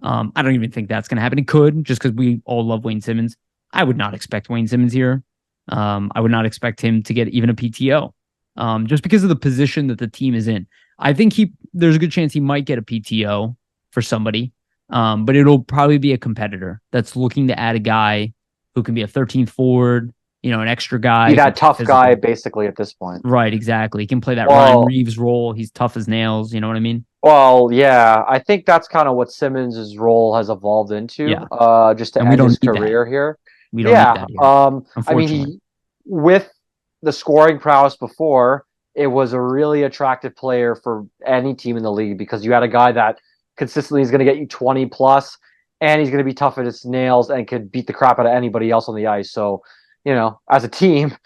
I don't even think that's going to happen. It could, just because we all love Wayne Simmonds. I would not expect Wayne Simmonds here. I would not expect him to get even a PTO just because of the position that the team is in. I think there's a good chance he might get a PTO for somebody, but it'll probably be a competitor that's looking to add a guy who can be a 13th forward, an extra guy. Be that tough guy, basically, at this point. Right, exactly. He can play that Ryan Reeves role. He's tough as nails. You know what I mean? Well, yeah. I think that's kind of what Simmonds' role has evolved into, just to end his career here. We don't need that here, I mean, with the scoring prowess before, it was a really attractive player for any team in the league, because you had a guy that consistently is going to get you 20 plus, and he's going to be tough at his nails and could beat the crap out of anybody else on the ice. So, as a team,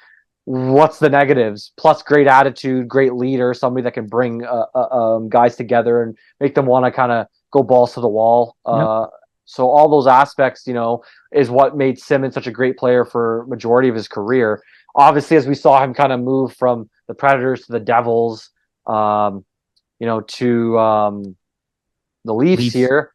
what's the negatives? Plus great attitude, great leader, somebody that can bring guys together and make them want to kind of go balls to the wall. So all those aspects, is what made Simmonds such a great player for majority of his career. Obviously, as we saw him kind of move from the Predators to the Devils, to the Leafs here,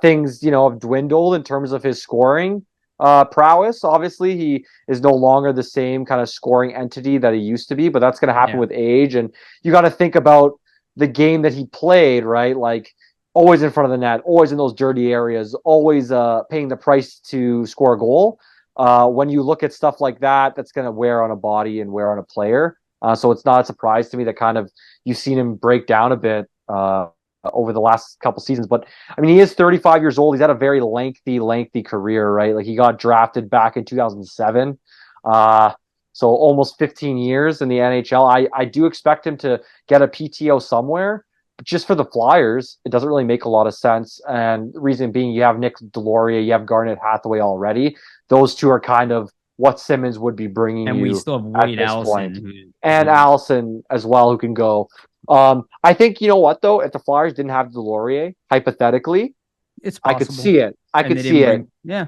things, have dwindled in terms of his scoring prowess. Obviously, he is no longer the same kind of scoring entity that he used to be, but that's going to happen with age. And you got to think about the game that he played, right? Like, always in front of the net, always in those dirty areas, always paying the price to score a goal. When you look at stuff like that, that's going to wear on a body and wear on a player. So it's not a surprise to me that kind of you've seen him break down a bit over the last couple seasons. But I mean, he is 35 years old. He's had a very lengthy career, right? Like, he got drafted back in 2007. So almost 15 years in the NHL. I do expect him to get a PTO somewhere. But just for the Flyers, it doesn't really make a lot of sense. And the reason being, you have Nick Deslauriers, you have Garnet Hathaway already. Those two are kind of what Simmonds would be bringing and you. And we still have Wade Allison. And Allison as well, who can go. I think, you know what, though? If the Flyers didn't have Deslauriers, hypothetically, it's possible. I could see it. I could see it. Yeah.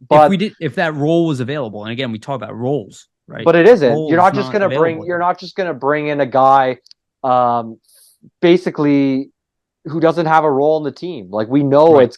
But if that role was available, and again, we talk about roles, right? But it isn't. You're not just going to bring in a guy basically who doesn't have a role in the team. Like, we know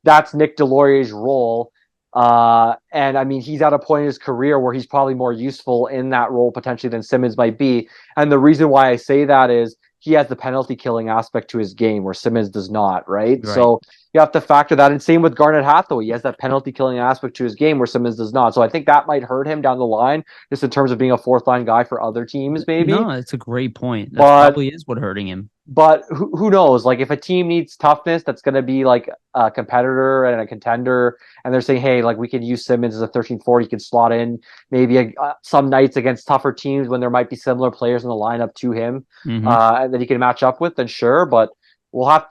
that's Nick Deslauriers' role. And I mean, he's at a point in his career where he's probably more useful in that role potentially than Simmonds might be. And the reason why I say that is he has the penalty killing aspect to his game where Simmonds does not, right? So you have to factor that in. Same with Garnet Hathaway. He has that penalty killing aspect to his game where Simmonds does not. So I think that might hurt him down the line, just in terms of being a fourth line guy for other teams, maybe. No, it's a great point. That probably is what hurting him. But who knows? Like, if a team needs toughness, that's going to be like a competitor and a contender, and they're saying, hey, like, we could use Simmonds as a 13-40, he can slot in maybe some nights against tougher teams when there might be similar players in the lineup to him that he can match up with, then sure. But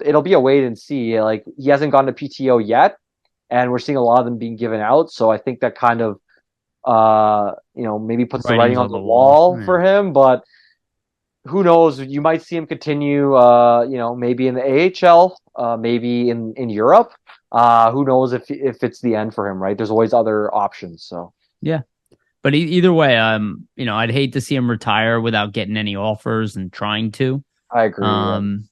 it'll be a wait and see. Like, he hasn't gone to PTO yet, and we're seeing a lot of them being given out. So I think that kind of, maybe puts the writing on the wall for him. But who knows? You might see him continue, maybe in the AHL, maybe in Europe. Who knows if it's the end for him, right? There's always other options. So yeah, but either way, I'd hate to see him retire without getting any offers and trying to. I agree.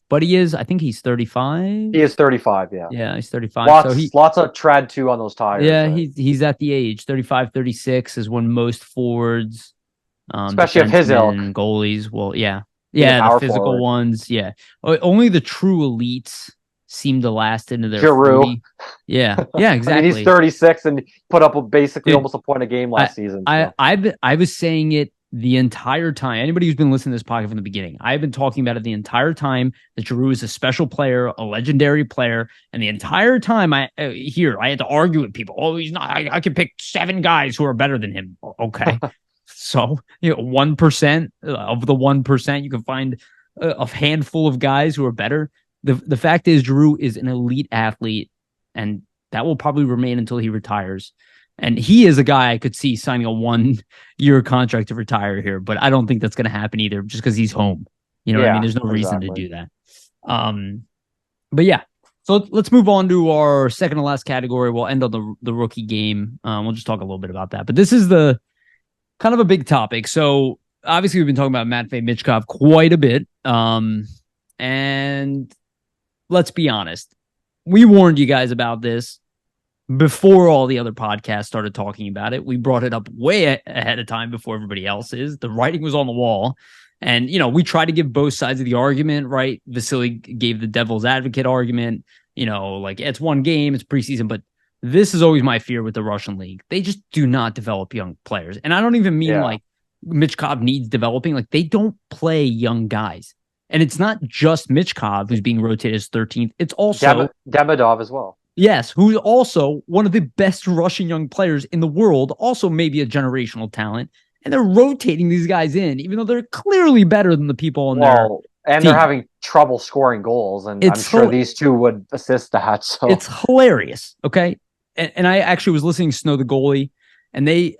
But I think he's 35. He is 35. Yeah. Yeah, he's 35. Lots of tread too on those tires. Yeah, right? he's at the age 35, 36 is when most forwards, especially of his ilk, goalies. Well, yeah, the physical forward ones. Yeah, only the true elites seem to last into their 40. Yeah, exactly. I mean, he's 36 and put up basically almost a point a game last season. So. I was saying it the entire time. Anybody who's been listening to this podcast from the beginning, I've been talking about it the entire time that Giroux is a special player, a legendary player, and the entire time I had to argue with people. Oh, he's not. I can pick 7 guys who are better than him. Okay. So, 1% of the 1%, you can find a handful of guys who are better. The fact is, Giroux is an elite athlete, and that will probably remain until he retires. And he is a guy I could see signing a 1-year contract to retire here, but I don't think that's going to happen either, just because he's home. You know what I mean? There's no reason to do that. But yeah, so let's move on to our second to last category. We'll end on the rookie game. We'll just talk a little bit about that. But this is the kind of a big topic. So obviously we've been talking about Matvei Michkov quite a bit. And let's be honest, we warned you guys about this before all the other podcasts started talking about it. We brought it up way ahead of time before everybody else is. The writing was on the wall. And, we tried to give both sides of the argument, right? Vasili gave the devil's advocate argument, like it's one game, it's preseason, but this is always my fear with the Russian league. They just do not develop young players. And I don't even mean like Michkov needs developing. Like, they don't play young guys. And it's not just Michkov who's being rotated as 13th. It's also Demidov as well. Yes, who's also one of the best Russian young players in the world, also maybe a generational talent. And they're rotating these guys in, even though they're clearly better than the people on there. And team. They're having trouble scoring goals, and I'm sure these two would assist that. So it's hilarious, okay? And I actually was listening to Snow the goalie, and they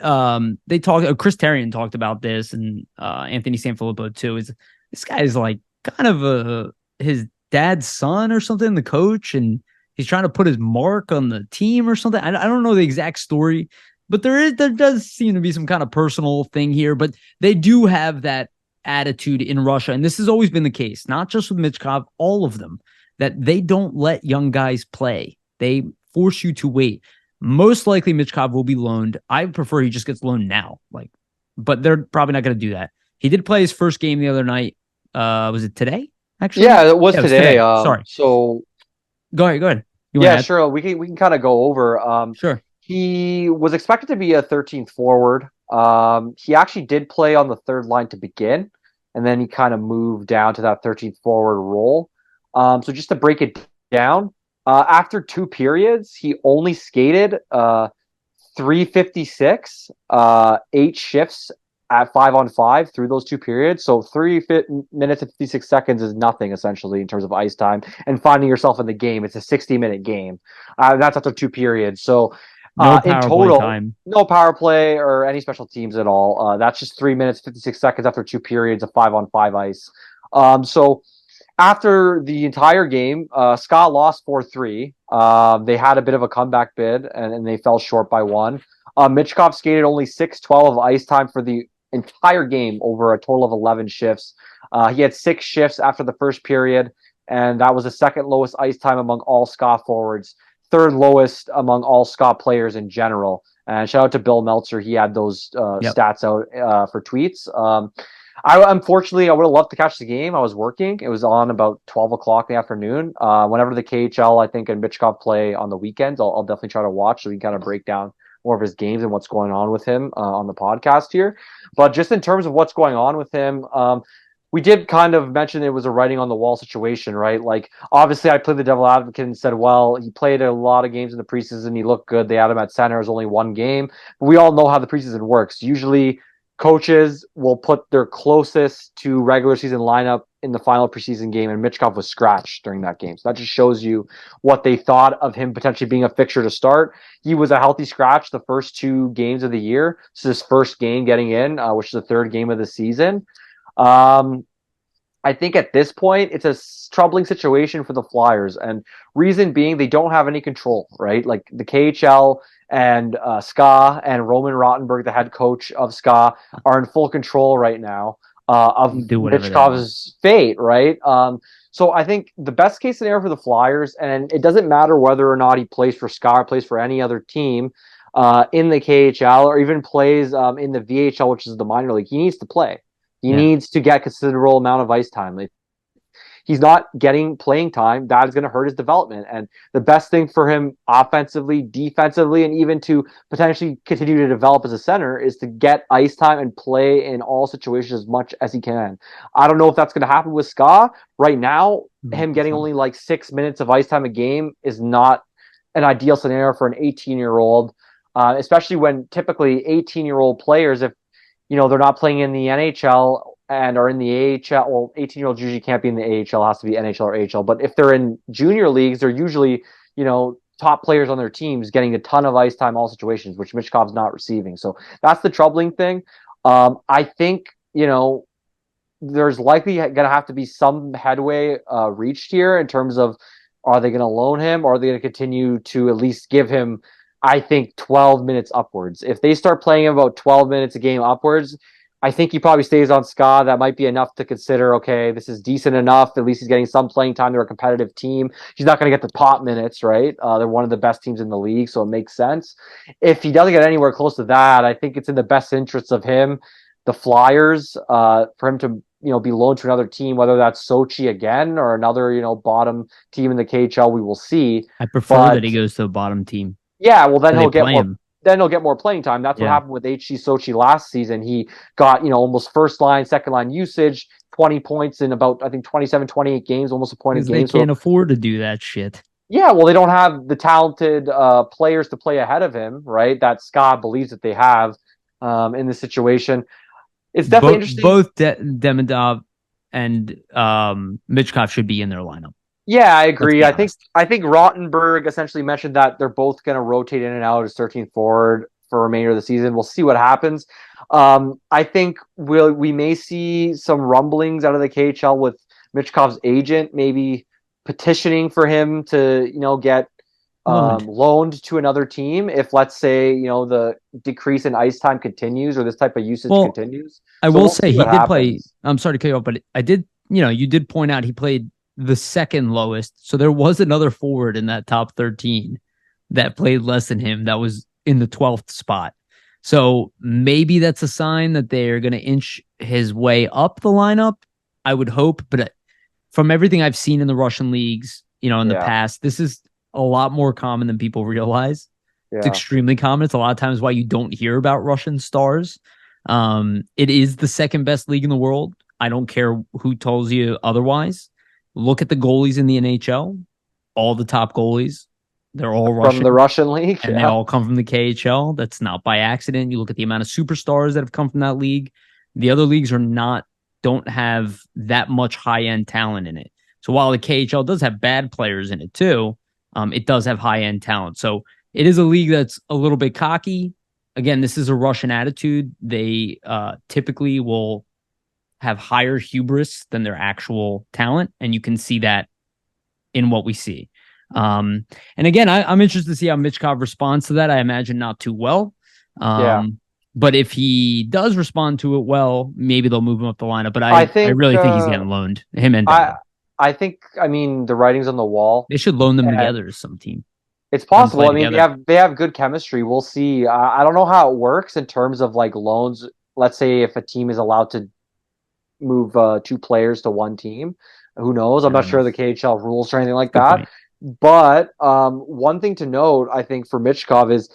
talked. Chris Therien talked about this, and Anthony Sanfilippo too. This guy is like kind of his dad's son or something, the coach, and he's trying to put his mark on the team or something. I don't know the exact story, but there does seem to be some kind of personal thing here. But they do have that attitude in Russia, and this has always been the case, not just with Michkov, all of them, that they don't let young guys play. They force you to wait. Most likely Michkov will be loaned. I prefer he just gets loaned now, but they're probably not going to do that. He did play his first game the other night. Was it today? Actually, yeah, it was today. Sorry. So go ahead. Sure. We can kind of go over. Sure. He was expected to be a 13th forward. He actually did play on the third line to begin, and then he kind of moved down to that 13th forward role. So just to break it down, after 2 periods, he only skated 3:56, 8 shifts at 5-on-5 through those 2 periods. So 3 minutes and 56 seconds is nothing, essentially, in terms of ice time. And finding yourself in the game, it's a 60-minute game. That's after 2 periods. So in total, no power play or any special teams at all. That's just 3 minutes, 56 seconds after 2 periods of 5-on-5 ice. So after the entire game, Scott lost 4-3. They had a bit of a comeback bid, and they fell short by 1. Michkov skated only 6:12 of ice time for the entire game over a total of 11 shifts. He had 6 shifts after the first period, and that was the second lowest ice time among all Scott forwards, third lowest among all Scott players in general. And shout out to Bill Meltzer. He had those stats out for tweets. Unfortunately, I would have loved to catch the game. I was working. It was on about 12 o'clock in the afternoon. Whenever the KHL, I think, and Michkov play on the weekends, I'll definitely try to watch so we can kind of break down more of his games and what's going on with him on the podcast here. But just in terms of what's going on with him, we did kind of mention it was a writing on the wall situation, right? Like, obviously, I played the devil advocate and said, well, he played a lot of games in the preseason. He looked good. They had him at center. It was only one game. But we all know how the preseason works. Usually, coaches will put their closest to regular season lineup in the final preseason game, and Michkov was scratched during that game. So that just shows you what they thought of him potentially being a fixture to start. He was a healthy scratch the first 2 games of the year. So his first game getting in, which is the 3rd game of the season. I think at this point, it's a troubling situation for the Flyers. And reason being, they don't have any control, right? Like the KHL and SKA and Roman Rottenberg, the head coach of SKA, are in full control right now of Michkov's fate, right? So I think the best case scenario for the Flyers, and it doesn't matter whether or not he plays for SKA or plays for any other team in the KHL or even plays in the VHL, which is the minor league, he needs to play. He needs to get considerable amount of ice time. If he's not getting playing time, that is going to hurt his development. And the best thing for him offensively, defensively, and even to potentially continue to develop as a center is to get ice time and play in all situations as much as he can. I don't know if that's going to happen with SKA. Right now, him getting only like 6 minutes of ice time a game is not an ideal scenario for an 18-year-old, especially when typically 18-year-old players, if they're not playing in the NHL and are in the AHL. Well, 18-year-olds usually can't be in the AHL, it has to be NHL or AHL. But if they're in junior leagues, they're usually, top players on their teams getting a ton of ice time, all situations, which Michkov's not receiving. So that's the troubling thing. I think, there's likely going to have to be some headway reached here in terms of, are they going to loan him or are they going to continue to at least give him, I think, 12 minutes upwards? If they start playing about 12 minutes a game upwards, I think he probably stays on SKA. That might be enough to consider, okay, this is decent enough. At least he's getting some playing time. They're a competitive team. He's not going to get the top minutes, right? They're one of the best teams in the league, so it makes sense. If he doesn't get anywhere close to that, I think it's in the best interests of him, the Flyers, for him to be loaned to another team, whether that's Sochi again or another bottom team in the KHL. We will see. I prefer that he goes to the bottom team. Yeah, well, then he'll get more. Then he'll get more playing time. That's what happened with HC Sochi last season. He got almost first line, second line usage, 20 points in about, I think, 27, 28 games, almost a point a game. They can't afford to do that shit. Yeah, well, they don't have the talented players to play ahead of him, right? That SKA believes that they have in this situation. It's definitely interesting. Both Demidov and Michkov should be in their lineup. Yeah, I agree. I think Rottenberg essentially mentioned that they're both going to rotate in and out as 13th forward for the remainder of the season. We'll see what happens. I think we may see some rumblings out of the KHL with Michkov's agent maybe petitioning for him to get loaned to another team if, let's say, the decrease in ice time continues or this type of usage continues. I will say he did play. I'm sorry to cut you off, but I did. You did point out he played the second lowest. So there was another forward in that top 13 that played less than him. That was in the 12th spot. So maybe that's a sign that they're going to inch his way up the lineup. I would hope. But from everything I've seen in the Russian leagues, in the past, this is a lot more common than people realize. Yeah. It's extremely common. It's a lot of times why you don't hear about Russian stars. It is the second best league in the world. I don't care who tells you otherwise. Look at the goalies in the NHL. All the top goalies, they're all Russian. From the Russian league. And they all come from the KHL. That's not by accident. You look at the amount of superstars that have come from that league. The other leagues don't have that much high-end talent in it. So while the KHL does have bad players in it too, it does have high-end talent. So it is a league that's a little bit cocky. Again, this is a Russian attitude. They typically will have higher hubris than their actual talent, and you can see that in what we see. And again, I'm interested to see how Michkov responds to that. I imagine not too well. But if he does respond to it well, maybe they'll move him up the lineup. But I really think he's getting loaned. Him and I think, the writing's on the wall. They should loan them together to some team. It's possible. They have good chemistry. We'll see. I don't know how it works in terms of like loans. Let's say if a team is allowed to move 2 players to one team. Who knows? I'm Fair not sure enough. the KHL rules or anything like Good that. point. But one thing to note, I think, for Michkov is,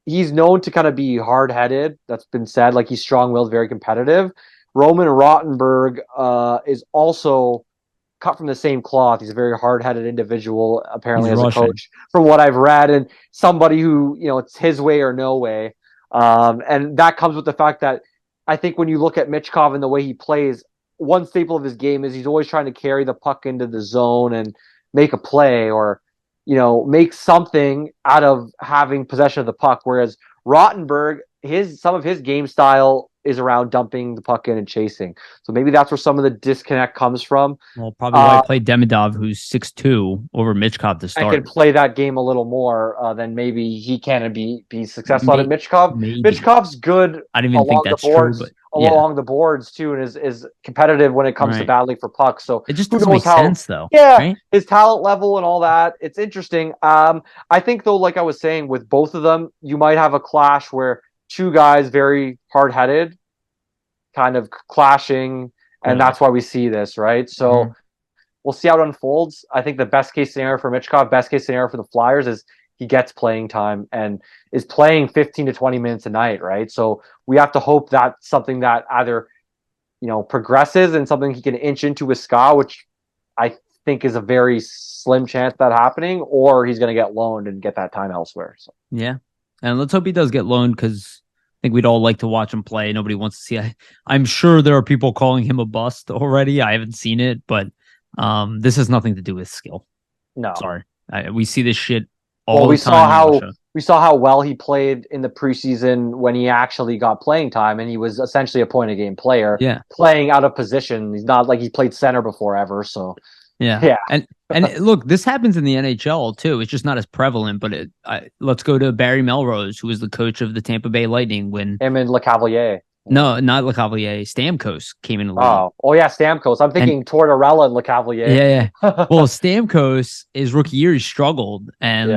he's known to kind of be hard-headed. That's been said. Like, he's strong-willed, very competitive. Roman Rottenberg is also cut from the same cloth. He's a very hard-headed individual, apparently, He's as a Russian. coach, from what I've read, and somebody who, it's his way or no way. And that comes with the fact that I think when you look at Michkov and the way he plays, one staple of his game is he's always trying to carry the puck into the zone and make a play, or make something out of having possession of the puck. Whereas Rottenberg, some of his game style is around dumping the puck in and chasing. So maybe that's where some of the disconnect comes from. Well, probably why I played Demidov, who's 6'2", over Michkov to I start. can play that game a little more than maybe he can and be successful at Michkov. Maybe. Michkov's good. I don't even think that's boards, true, but yeah. along the boards too, and is competitive when it comes to battling for pucks. So it just doesn't make sense, though. Yeah, right? His talent level and all that. It's interesting. I think though, like I was saying, with both of them, you might have a clash where 2 guys very hard-headed, kind of clashing, and that's why we see this, right? So we'll see how it unfolds. I think the best case scenario for Michkov, best case scenario for the Flyers is he gets playing time and is playing 15 to 20 minutes a night, right? So we have to hope that's something that either, progresses and something he can inch into with Ska, which I think is a very slim chance that happening, or he's going to get loaned and get that time elsewhere. So. Yeah. And let's hope he does get loaned, because I think we'd all like to watch him play. Nobody wants to see. I'm sure there are people calling him a bust already. I haven't seen it, but this has nothing to do with skill. No, sorry. We see this shit all the time. We saw how well he played in the preseason when he actually got playing time, and he was essentially a point a game player. Yeah, playing out of position. He's not like he played center before ever. So yeah. And look, this happens in the NHL too. It's just not as prevalent. But let's go to Barry Melrose, who was the coach of the Tampa Bay Lightning when him and LeCavalier. No, not LeCavalier. Stamkos came in the league. Oh yeah, Stamkos. I'm thinking Tortorella and LeCavalier. Yeah. Well, Stamkos, his rookie year, he struggled, and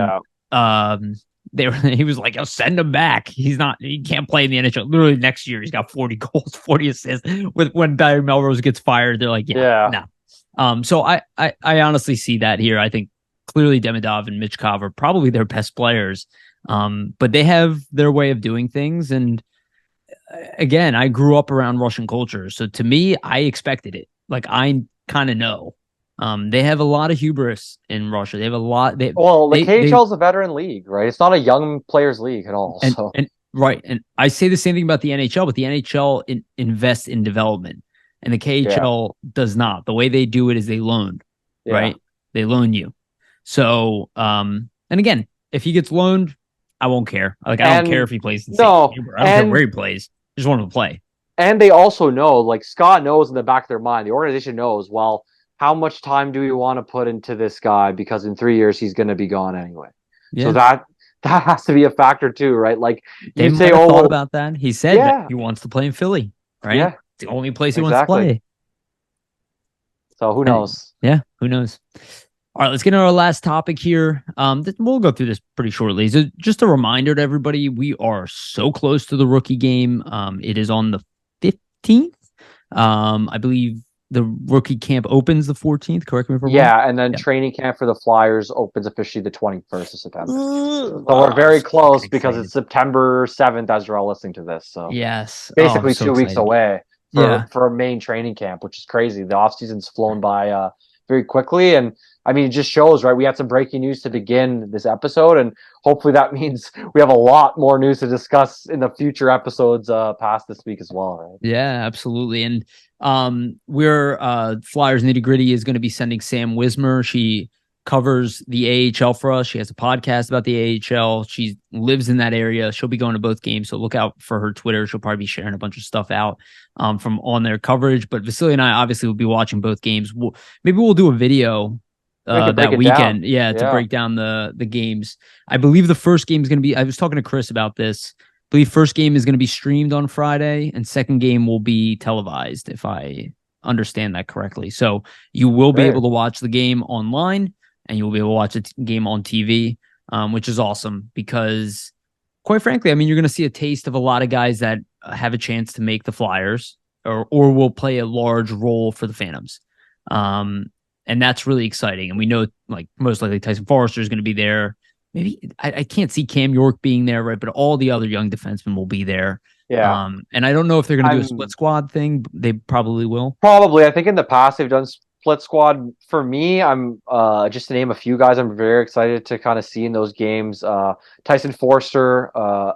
he was like, "I'll send him back. He can't play in the NHL." Literally next year, he's got 40 goals, 40 assists. When Barry Melrose gets fired, they're like, "No." So I honestly see that here. I think clearly Demidov and Michkov are probably their best players, but they have their way of doing things. And again, I grew up around Russian culture, so to me, I expected it. Like, I kind of know. They have a lot of hubris in Russia. They have a lot. The KHL is a veteran league, right? It's not a young players league at all. And I say the same thing about the NHL, but the NHL invests in development, and the KHL does not. The way they do it is they loan, right? They loan you. So, and again, if he gets loaned, I won't care. Like, I don't care if he plays in I don't care where he plays. I just want him to play. And they also know, like Scott knows in the back of their mind, the organization knows, well, how much time do we want to put into this guy? Because in 3 years, he's going to be gone anyway. Yeah. So that has to be a factor too, right? Like, you say, thought about that. He said that he wants to play in Philly, right? Yeah. It's the only place he wants to play. So who knows? Who knows? All right, let's get into our last topic here. We'll go through this pretty shortly. So just a reminder to everybody, we are so close to the rookie game. It is on the 15th. I believe the rookie camp opens the 14th. Correct me if I'm wrong. Yeah, and then training camp for the Flyers opens officially the 21st of September. So we're very close because it's September 7th as you're all listening to this. So yes, basically 2 weeks away for a main training camp, which is crazy. The off season's flown by very quickly, and I mean, it just shows, right? We had some breaking news to begin this episode, and hopefully that means we have a lot more news to discuss in the future episodes past this week as well, right? Yeah, absolutely. And we're Flyers Nitty Gritty is going to be sending Sam Wismer. She covers the AHL for us. She has a podcast about the AHL. She lives in that area. She'll be going to both games, so look out for her Twitter. She'll probably be sharing a bunch of stuff out from on their coverage. But Vasili and I obviously will be watching both games. Maybe we'll do a video that weekend, to break down the games. I believe the first game is going to be, I was talking to Chris about this, I believe first game is going to be streamed on Friday, and second game will be televised, if I understand that correctly. So you will be able to watch the game online, and you'll be able to watch the game on TV, which is awesome because, quite frankly, I mean, you're going to see a taste of a lot of guys that have a chance to make the Flyers. or will play a large role for the Phantoms. And that's really exciting. And we know, like, most likely Tyson Forrester is going to be there. Maybe I can't see Cam York being there, right? But all the other young defensemen will be there. Yeah. And I don't know if they're going to do a split squad thing. They probably will. Probably. I think in the past they've done split squad. For me, I'm just to name a few guys I'm very excited to kind of see in those games. Tyson Forster,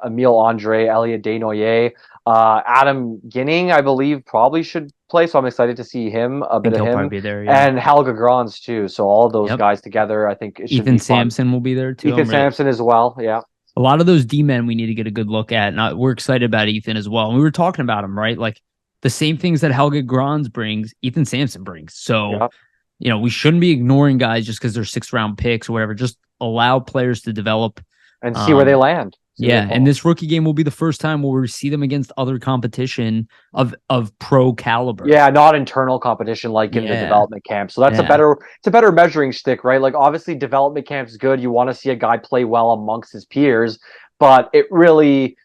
Emile Andre, Elliot Desnoyers, Adam Ginning, I believe probably should play, so I'm excited to see him, a bit of him. Be there, yeah. And Helga Grans too. So all of those guys together, I think it should Ethan be fun. Sampson will be there too. Ethan Sampson as well, yeah. A lot of those D-men we need to get a good look at. And we're excited about Ethan as well. And we were talking about him, right? Like the same things that Helga Grans brings, Ethan Sampson brings. So, we shouldn't be ignoring guys just because they're 6th-round picks or whatever. Just allow players to develop. And see where they land. And this rookie game will be the first time where we see them against other competition of pro caliber. Yeah, not internal competition like in the development camp. So that's it's a better measuring stick, right? Like obviously development camp is good. You want to see a guy play well amongst his peers, but it really,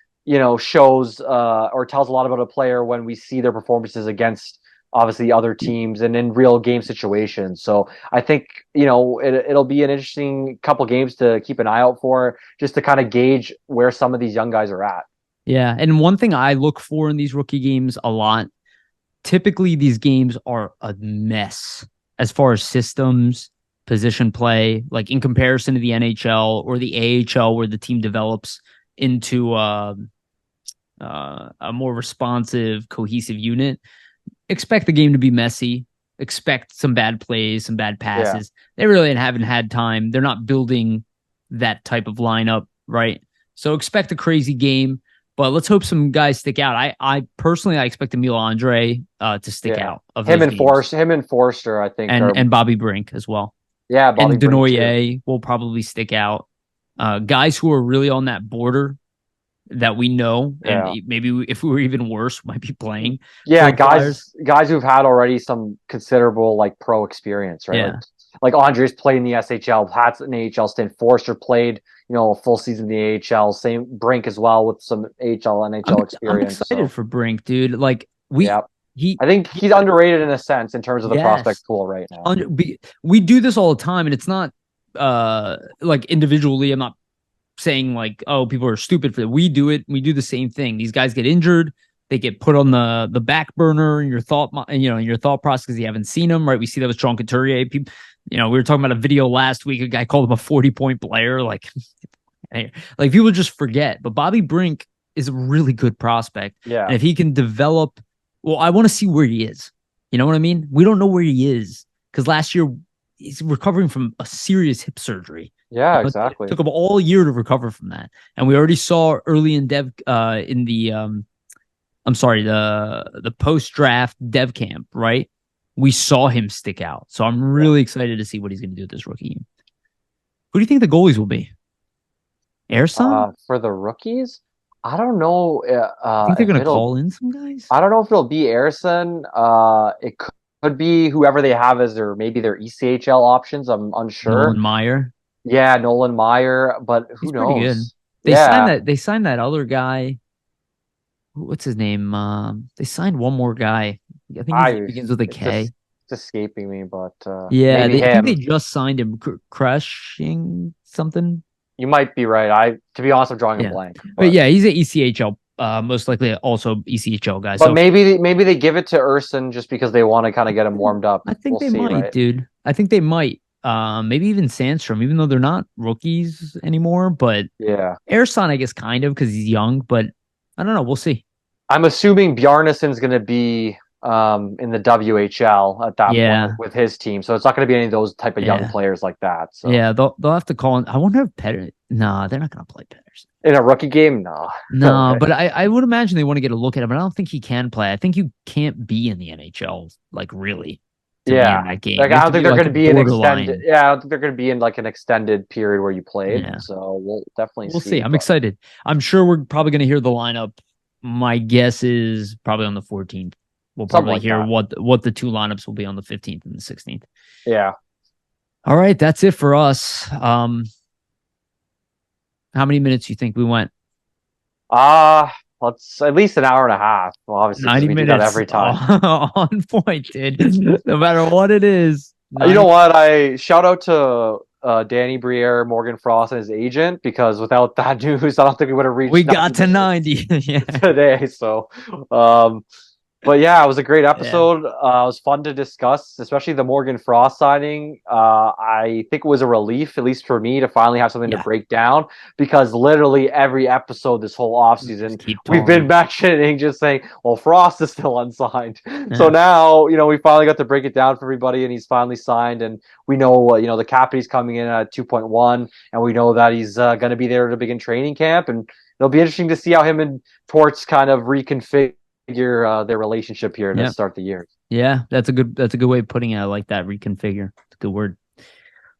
shows or tells a lot about a player when we see their performances against obviously other teams and in real game situations. So I think, it'll be an interesting couple games to keep an eye out for, just to kind of gauge where some of these young guys are at. Yeah. And one thing I look for in these rookie games a lot, typically these games are a mess as far as systems, position play, like in comparison to the NHL or the AHL where the team develops into a more responsive, cohesive unit. Expect the game to be messy. Expect some bad plays, some bad passes. Yeah. They really haven't had time. They're not building that type of lineup, right? So expect a crazy game, but let's hope some guys stick out. I personally expect Emile Andre to stick out. Of him and Forster, I think, and Bobby Brink as well. Yeah, Bobby and Desnoyers will probably stick out. Guys who are really on that border that we know, and maybe if we were even worse, might be playing. Yeah, guys who've had already some considerable like pro experience, right? Yeah. Like Andre's played in the SHL, Pat's an AHL stint, Forster played, a full season in the AHL, same Brink as well with some AHL, NHL experience. I'm excited for Brink, dude. Like I think he's underrated in a sense in terms of the prospect pool right now. We do this all the time, and it's not like individually. I'm not saying like, oh, people are stupid for that. We do it. We do the same thing. These guys get injured. They get put on the back burner in your thought, in your thought process because you haven't seen them, right? We see that with Sean Couturier. People, we were talking about a video last week. A guy called him a 40-point player. Like people just forget. But Bobby Brink is a really good prospect. Yeah. And if he can develop, well, I want to see where he is. You know what I mean? We don't know where he is because last year he's recovering from a serious hip surgery. Yeah, exactly. It took him all year to recover from that. And we already saw early in the post-draft dev camp, right? We saw him stick out. So I'm really excited to see what he's going to do with this rookie game. Who do you think the goalies will be? Airson? For the rookies? I don't know. I think they're going to call in some guys. I don't know if it'll be Airson. It could be whoever they have as their ECHL options. I'm unsure. Nolan Meyer. Yeah, Nolan Meyer, but who knows? Good. They signed that other guy. What's his name? They signed one more guy. I think he begins with a K. It's escaping me, but I think they just signed him. Crushing something. You might be right. To be honest, I'm drawing a blank. But yeah, he's an ECHL. Most likely also ECHL guy. But maybe they give it to Urson just because they want to kind of get him warmed up. I think they might, right? Dude. I think they might. Maybe even Sandstrom, even though they're not rookies anymore. But Airson, I guess, kind of because he's young. But I don't know. We'll see. I'm assuming Bjarnason's going to be in the WHL at that point with his team, so it's not going to be any of those type of young players like that. So. Yeah, they'll have to call in. I wonder if Pedersen. No, they're not going to play Pedersen in a rookie game. No, but I would imagine they want to get a look at him. But I don't think he can play. I think you can't be in the NHL, like really. Yeah, that game. Like I don't think they're going to be an extended. Yeah, I don't think they're going to be in like an extended period where you played. Yeah. So we'll definitely see. I'm excited. I'm sure we're probably going to hear the lineup. My guess is probably on the 14th. We'll probably hear what the two lineups will be on the 15th and the 16th. Yeah. All right, that's it for us. How many minutes do you think we went? It's at least an hour and a half. Well, obviously, 90 we do that minutes every time. on point, dude. No matter what it is. You know what? I shout out to Danny Briere, Morgan Frost, and his agent, because without that news, I don't think we would have reached. We got to 90 yeah. today. So, but yeah, it was a great episode. Yeah. It was fun to discuss, especially the Morgan Frost signing. I think it was a relief, at least for me, to finally have something to break down, because literally every episode this whole offseason, we've been mentioning, just saying, well, Frost is still unsigned. Yeah. So now, we finally got to break it down for everybody, and he's finally signed, and we know, the cap he's coming in at 2.1, and we know that he's going to be there to begin training camp, and it'll be interesting to see how him and Torts kind of reconfigure their relationship here to start the year. Yeah, that's a good way of putting it. I like that, reconfigure. It's a good word.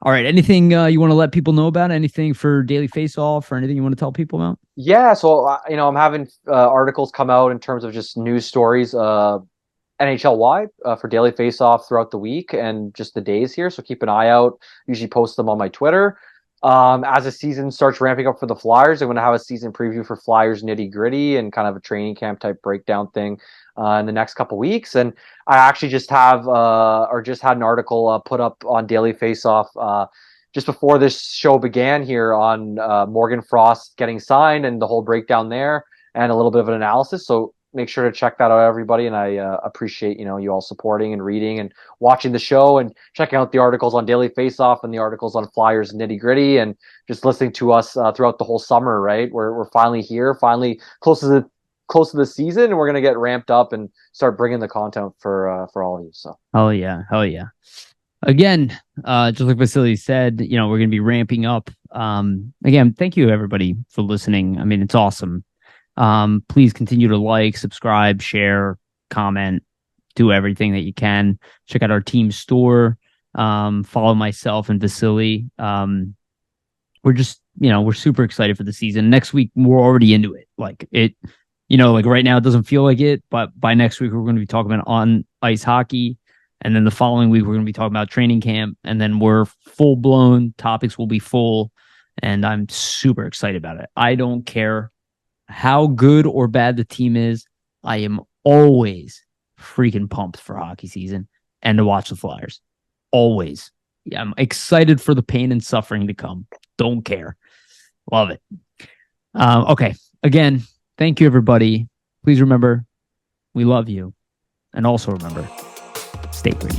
All right, anything you want to let people know about? Anything for Daily Face Off, or anything you want to tell people about? Yeah, so I'm having articles come out in terms of just news stories NHL wide for Daily Face Off throughout the week and just the days here. So keep an eye out. Usually post them on my Twitter. As the season starts ramping up for the Flyers, I'm going to have a season preview for Flyers Nitty Gritty and kind of a training camp type breakdown thing in the next couple weeks. And I actually just had an article put up on Daily Face Off just before this show began here on Morgan Frost getting signed and the whole breakdown there, and a little bit of an analysis. So make sure to check that out, everybody. And I appreciate, you all supporting and reading and watching the show and checking out the articles on Daily Face-Off and the articles on Flyers Nitty Gritty, and just listening to us throughout the whole summer, right? We're finally here, finally close to the season, and we're going to get ramped up and start bringing the content for all of you. So. Hell yeah. Again, just like Vasili said, we're going to be ramping up. Again, thank you everybody for listening. I mean, it's awesome. Please continue to like, subscribe, share, comment, do everything that you can. Check out our team store. Follow myself and Vasili. We're just, we're super excited for the season. Next week, we're already into it. Like right now it doesn't feel like it, but by next week, we're going to be talking about on ice hockey. And then the following week, we're going to be talking about training camp. And then we're full blown. Topics will be full. And I'm super excited about it. I don't care how good or bad the team is. I am always freaking pumped for hockey season and to watch the Flyers. Always. Yeah, I'm excited for the pain and suffering to come. Don't care. Love it. Okay. Again, thank you, everybody. Please remember, we love you. And also remember, stay pretty.